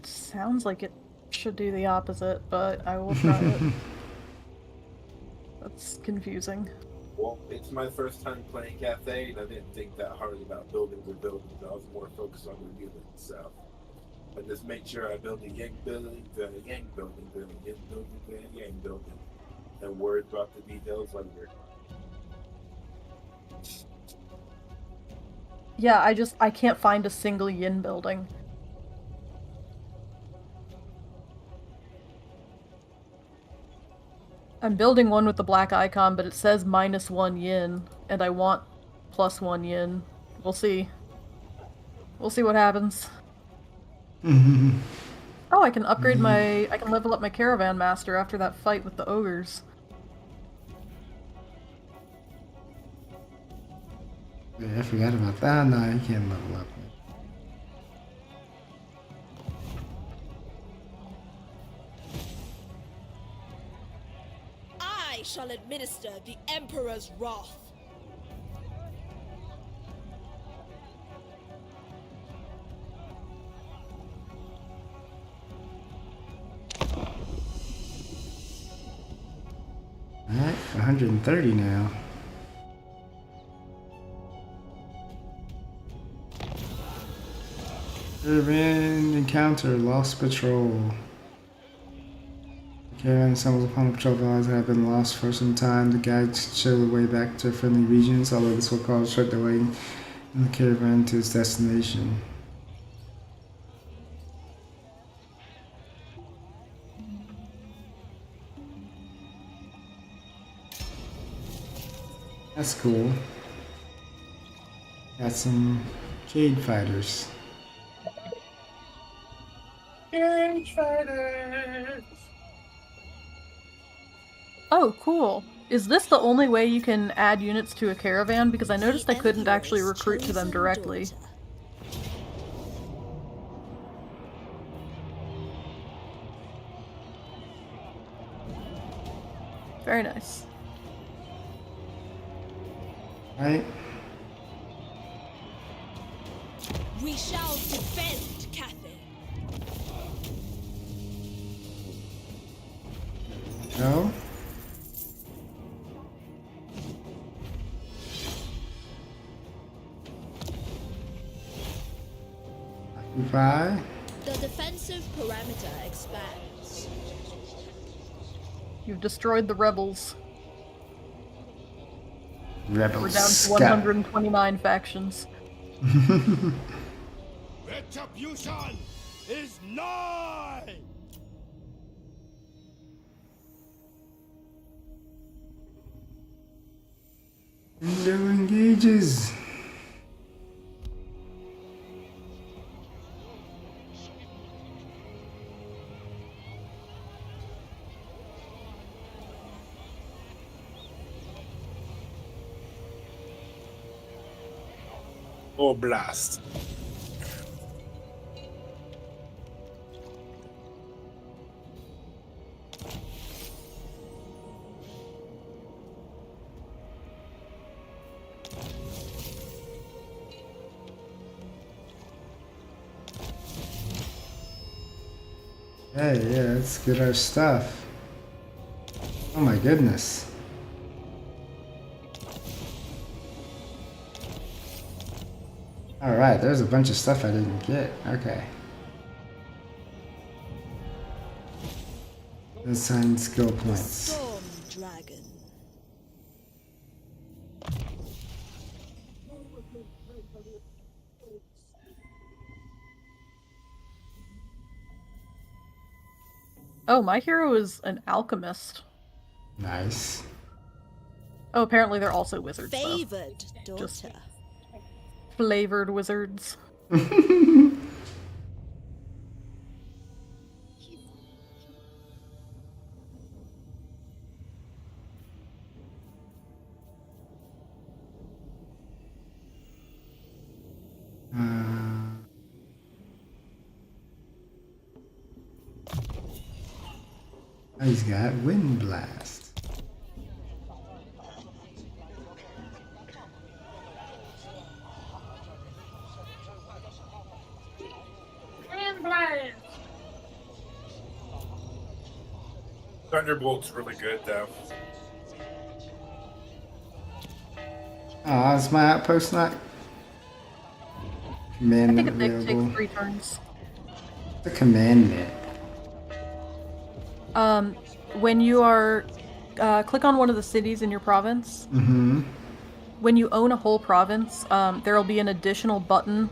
sounds like it should do the opposite, but I will try it. That's confusing. Well, it's my first time playing Cafe, and I didn't think that hard about buildings or buildings. I was more focused on the units, so... But just make sure I build a Yang building, then a Yang building, then a Yang building, then a Yang building. And worry about the details later. Yeah, I can't find a single yin building. I'm building one with the black icon, but it says -1 yin, and I want +1 yin. We'll see. We'll see what happens. Oh, I can upgrade I can level up my caravan master after that fight with the ogres. Yeah, I forgot about that. No, you can't level up. I shall administer the Emperor's wrath. Alright, 130 now. Urban encounter, lost patrol. Caravan stumbles upon the patrol of allies that have been lost for some time. The guides show the way back to friendly regions, although this will cause a short delay in the caravan to its destination. That's cool. Got some Cade fighters. Cage fighters! Oh, cool. Is this the only way you can add units to a caravan? Because I noticed I couldn't actually recruit to them directly. Very nice. Right? We shall defend Cathay. Go. Occupy. The defensive parameter expands. You've destroyed the rebels. Rebel We're down to scout. 129 factions. Retribution is nigh! Window engages. Or blast. Hey, yeah, let's get our stuff. Oh my goodness. Alright, there's a bunch of stuff I didn't get. Okay. Assign skill points. Storm Dragon. Oh, my hero is an alchemist. Nice. Oh, apparently they're also wizards, though. Favored daughter. Just flavored wizards. He's got Wind Blast. Thunderbolt's really good, though. Oh, is my outpost not I man think it takes available? 3 turns. The commandment. When you are click on one of the cities in your province. Mm-hmm. When you own a whole province, there will be an additional button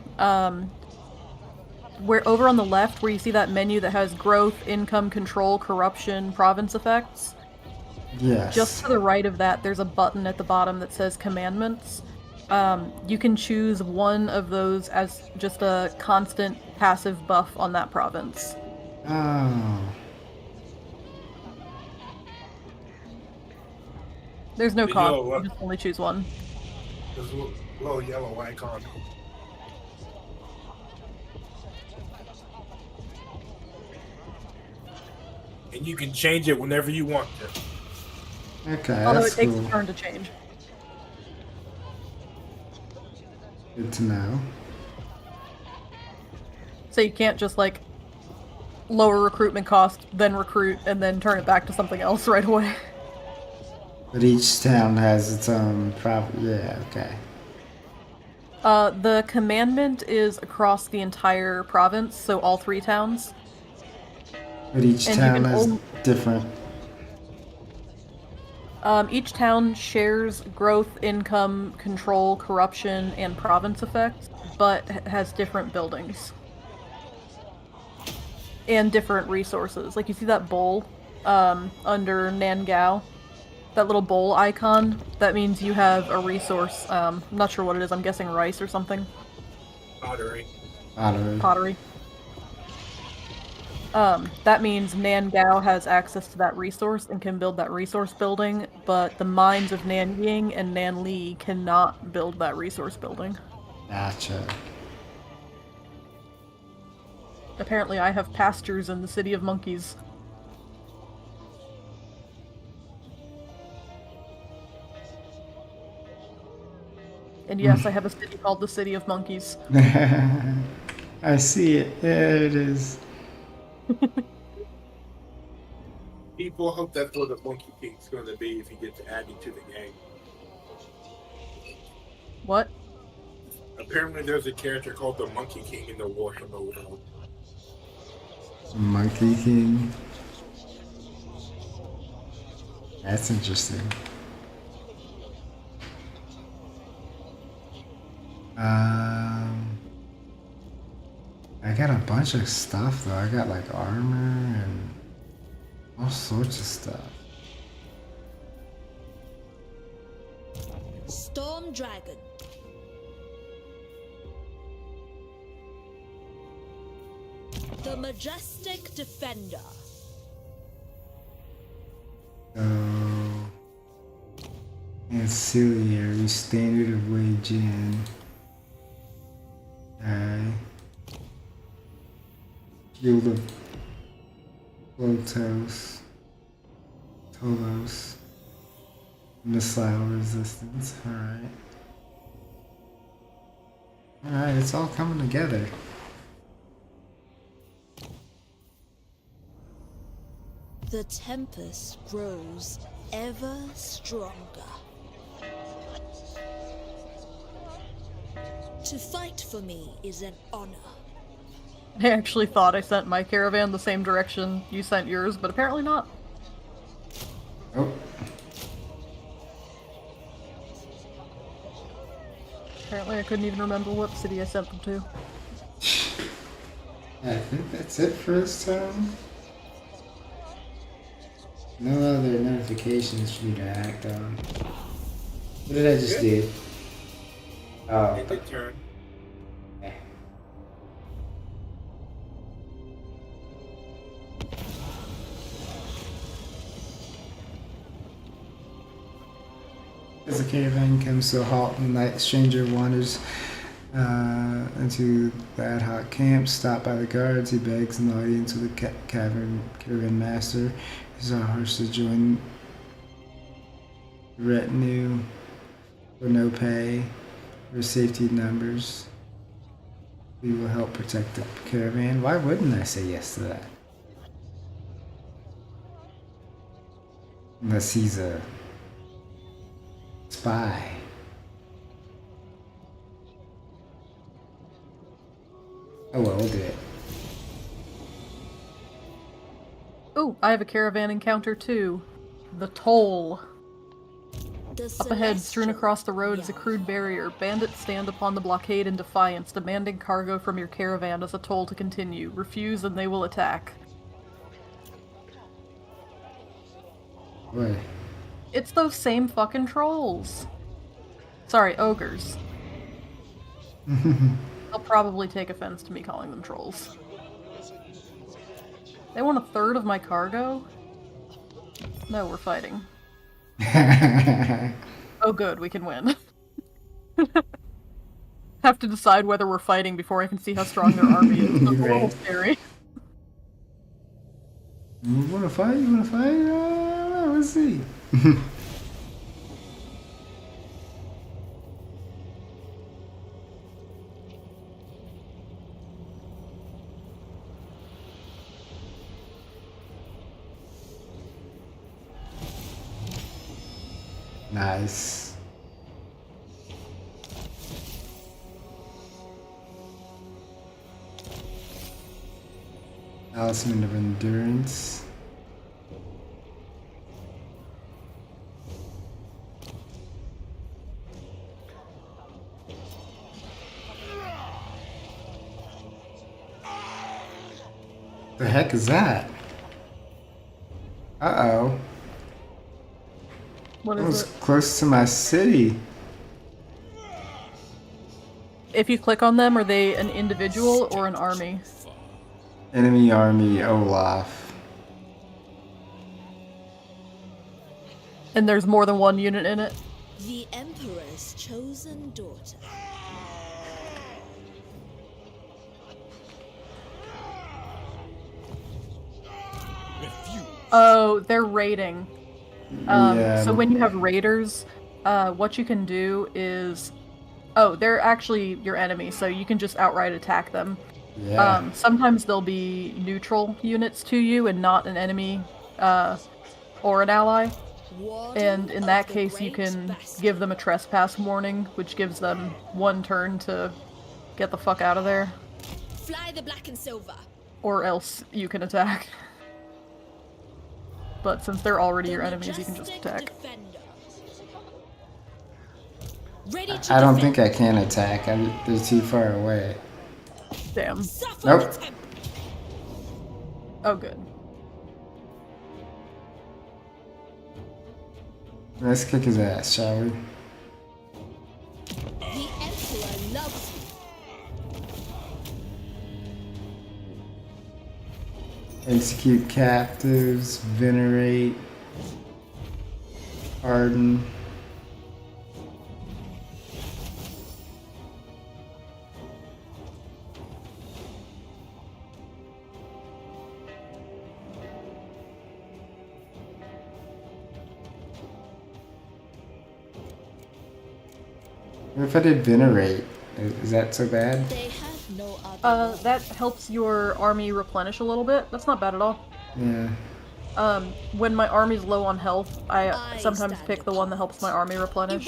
where over on the left where you see that menu that has growth, income, control, corruption, province effects. Yes. Just to the right of that, there's a button at the bottom that says commandments. You can choose one of those as just a constant passive buff on that province. Oh. There's no The cost, yellow- you just only choose one. There's a little yellow icon. And you can change it whenever you want to. Okay, Although that's it takes cool. a turn to change. Good to know. So you can't just like lower recruitment cost, then recruit, and then turn it back to something else right away. But each town has its own yeah, okay. The commandment is across the entire province, so all 3 towns. But each And you town can has own- different. Each town shares growth, income, control, corruption, and province effects, but has different buildings. And different resources. Like you see that bowl under Nangao? That little bowl icon? That means you have a resource. I'm not sure what it is. I'm guessing rice or something. Pottery. Pottery. That means Nangao has access to that resource and can build that resource building, but the mines of Nanying and Nanli cannot build that resource building. Gotcha. Apparently I have pastures in the City of Monkeys. And yes, I have a city called the City of Monkeys. I see it. There it is. People hope that's what the Monkey King's going to be if he gets added to the game. What? Apparently, there's a character called the Monkey King in the Warhammer world. Monkey King. That's interesting. I got a bunch of stuff though. I got like armor and all sorts of stuff. Storm Dragon. The Majestic Defender. So, ancillary standard of Wei Jin. Guild of Lotos. Tolos. Missile resistance. Alright. Alright, it's all coming together. The tempest grows ever stronger. To fight for me is an honor. I actually thought I sent my caravan the same direction you sent yours, but apparently not. Oh. Apparently I couldn't even remember what city I sent them to. I think that's it for this time. No other notifications for me to act on. What did I just do? Oh. It did turn. Okay. As the caravan comes to a halt, the night stranger wanders into the ad hoc camp. Stopped by the guards, he begs an audience with the caravan master. He's our horse to join the retinue for no pay or safety numbers. We will help protect the caravan. Why wouldn't I say yes to that? Unless he's a spy. Oh well, we'll do it. Ooh, I have a caravan encounter too. The Toll. Up ahead, strewn across the road is a crude barrier. Bandits stand upon the blockade in defiance, demanding cargo from your caravan as a toll to continue. Refuse and they will attack. What? It's those same fucking trolls. Sorry, ogres. They'll probably take offense to me calling them trolls. They want a third of my cargo? No, we're fighting. Oh good, we can win. Have to decide whether we're fighting before I can see how strong their army is. That's a little scary. You wanna fight? You wanna fight? Let's see. Nice. Talisman of Endurance. The heck is that? Uh-oh. What That is was it? close to my city. If you click on them, are they an individual or an army? Enemy army Olaf. And there's more than one unit in it? The Emperor's chosen daughter. Oh, they're raiding. Yeah. So when you have raiders, what you can do is... Oh, they're actually your enemy, so you can just outright attack them. Yeah. Sometimes they'll be neutral units to you and not an enemy or an ally. And in that case, you can give them a trespass warning, which gives them one turn to get the fuck out of there. Fly the black and silver. Or else you can attack. But since they're already your enemies, you can just attack. I don't think I can attack. They're too far away. Damn. Nope. Oh, good. Let's kick his ass, shall we? The Emperor loves you. Execute captives, venerate, harden. What if I did venerate? Is that so bad? They have no other. That helps your army replenish a little bit. That's not bad at all. Yeah. When my army's low on health, I sometimes pick the one that helps my army replenish.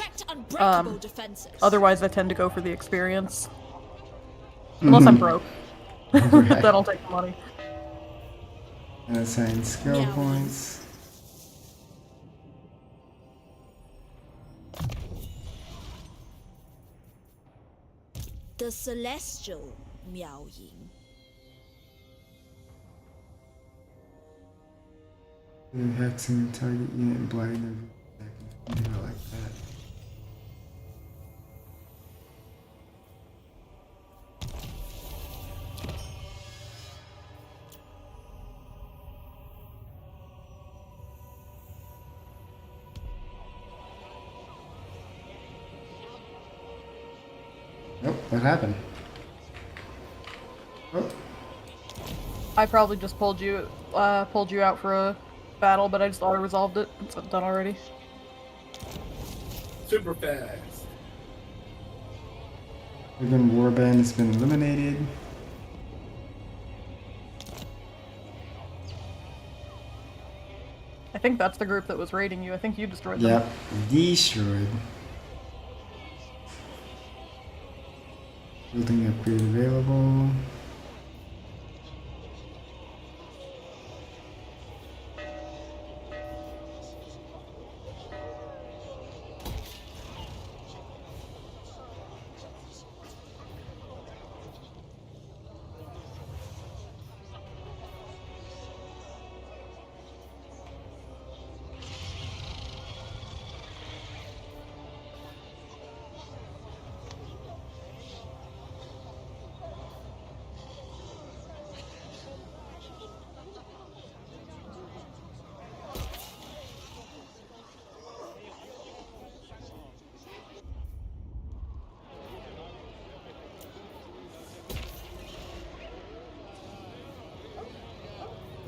Otherwise, I tend to go for the experience. Unless I'm broke. Right. Then I'll take the money. Assign skill points. The Celestial Miao Ying. Hexing target unit and blighting every second. I like that. Nope, what happened? Oh. I probably just pulled you out for a battle, but I just auto-resolved it. It's done already. Super fast. Ribbon Warband has been eliminated. I think that's the group that was raiding you. I think you destroyed them. Yep, destroyed. Building upgrade available.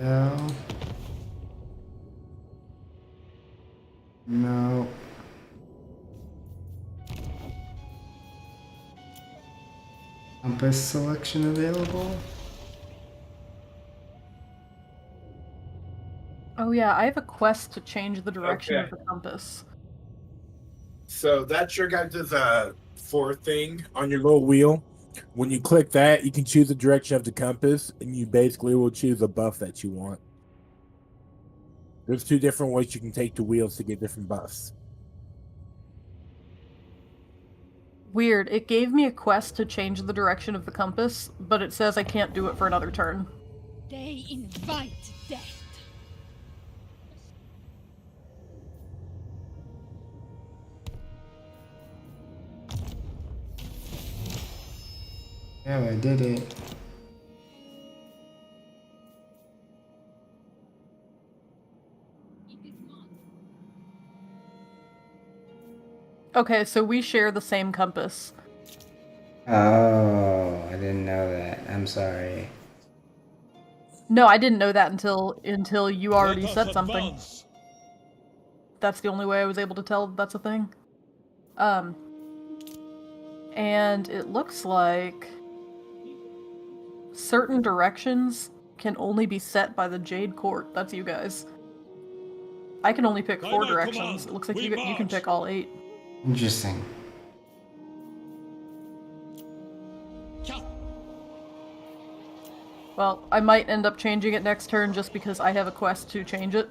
No. No. Compass selection available? Oh yeah, I have a quest to change the direction Okay. of the compass. So that's your guys' fourth thing on your little wheel. When you click that, you can choose the direction of the compass, and you basically will choose a buff that you want. There's 2 different ways you can take the wheels to get different buffs. Weird. It gave me a quest to change the direction of the compass, but it says I can't do it for another turn. They invite death. Yeah, I did it. Okay, so we share the same compass. Oh, I didn't know that. I'm sorry. No, I didn't know that until you already Let us said something. advance. That's the only way I was able to tell that's a thing. And it looks like certain directions can only be set by the Jade Court. That's you guys. I can only pick By 4 my directions. command, It looks like we you can march. pick all 8. Interesting. Well, I might end up changing it next turn just because I have a quest to change it.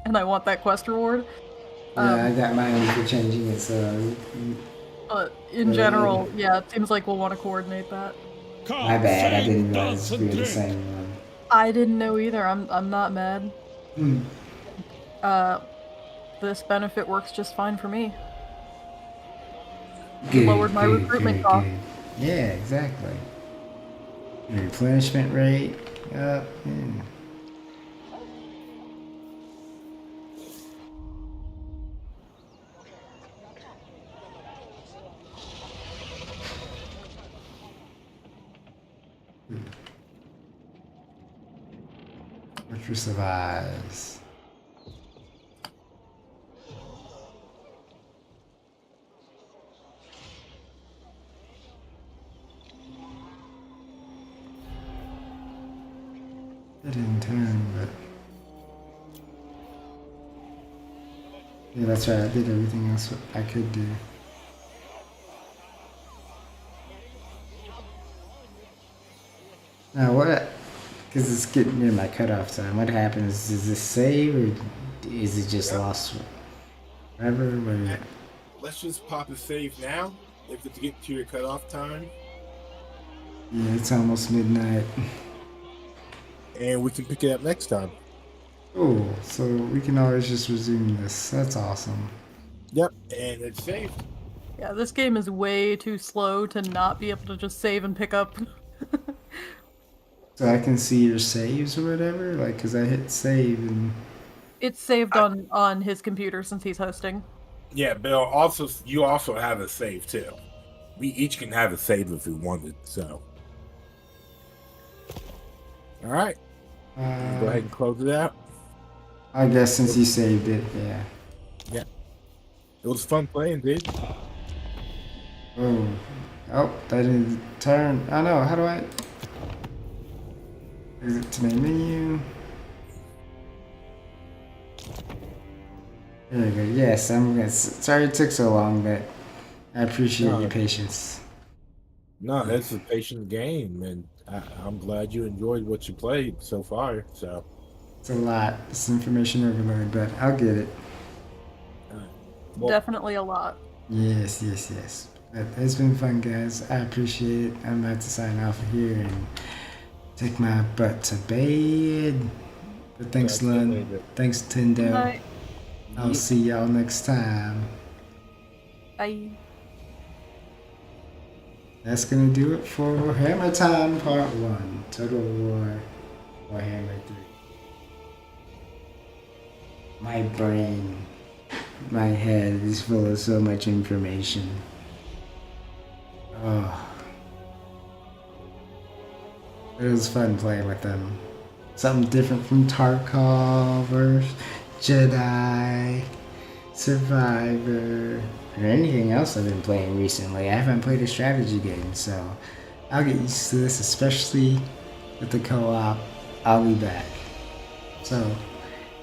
And I want that quest reward. Yeah, I got mine for changing it, so But in general, yeah, it seems like we'll want to coordinate that. Come, my bad. I sing, didn't realize dance, we and were the drink. same one. I didn't know either. I'm not mad. Hmm. This benefit works just fine for me. Good, Lowered my recruitment cost. good. Yeah, exactly. Replenishment rate up. Yeah. Which survives. It didn't turn, but yeah, that's right. I did everything else I could do. Now what? Because it's getting near my cutoff time. What happens? Does this save or is it just lost forever? Or... Let's just pop a save now. If it's get to your cutoff time, Yeah, it's almost midnight. and we can pick it up next time. Oh, so we can always just resume this. That's awesome. Yep, and it's saved. Yeah, this game is way too slow to not be able to just save and pick up. So I can see your saves or whatever? Like, because I hit save and... It's saved on his computer since he's hosting. Yeah, Bill. You also have a save too. We each can have a save if we wanted. So, all right, go ahead and close it out. I guess since you saved it, yeah. Yeah, it was fun playing, dude. Oh, that didn't turn. I know. How do I? Is it to main menu? There we go. Yes, I'm gonna. Sorry it took so long, but I appreciate your patience. No, it's a patient game, and I'm glad you enjoyed what you played so far. So It's a lot. It's information overload, but I'll get it. well, Definitely a lot. Yes, yes, yes. But it's been fun, guys. I appreciate it. I'm about to sign off here and take my butt to bed. But thanks, Lynn. Thanks, Tindo. Bye. I'll see y'all next time. Bye. That's gonna do it for Hammer Time Part 1. Total War Warhammer 3. My brain, my head is full of so much information. Oh. It was fun playing with them. something different from Tarkov or Jedi, Survivor, or anything else I've been playing recently. I haven't played a strategy game, so I'll get used to this, especially with the co-op. I'll be back. So,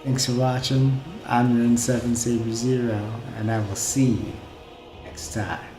thanks for watching. I'm Ren7Saber0, and I will see you next time.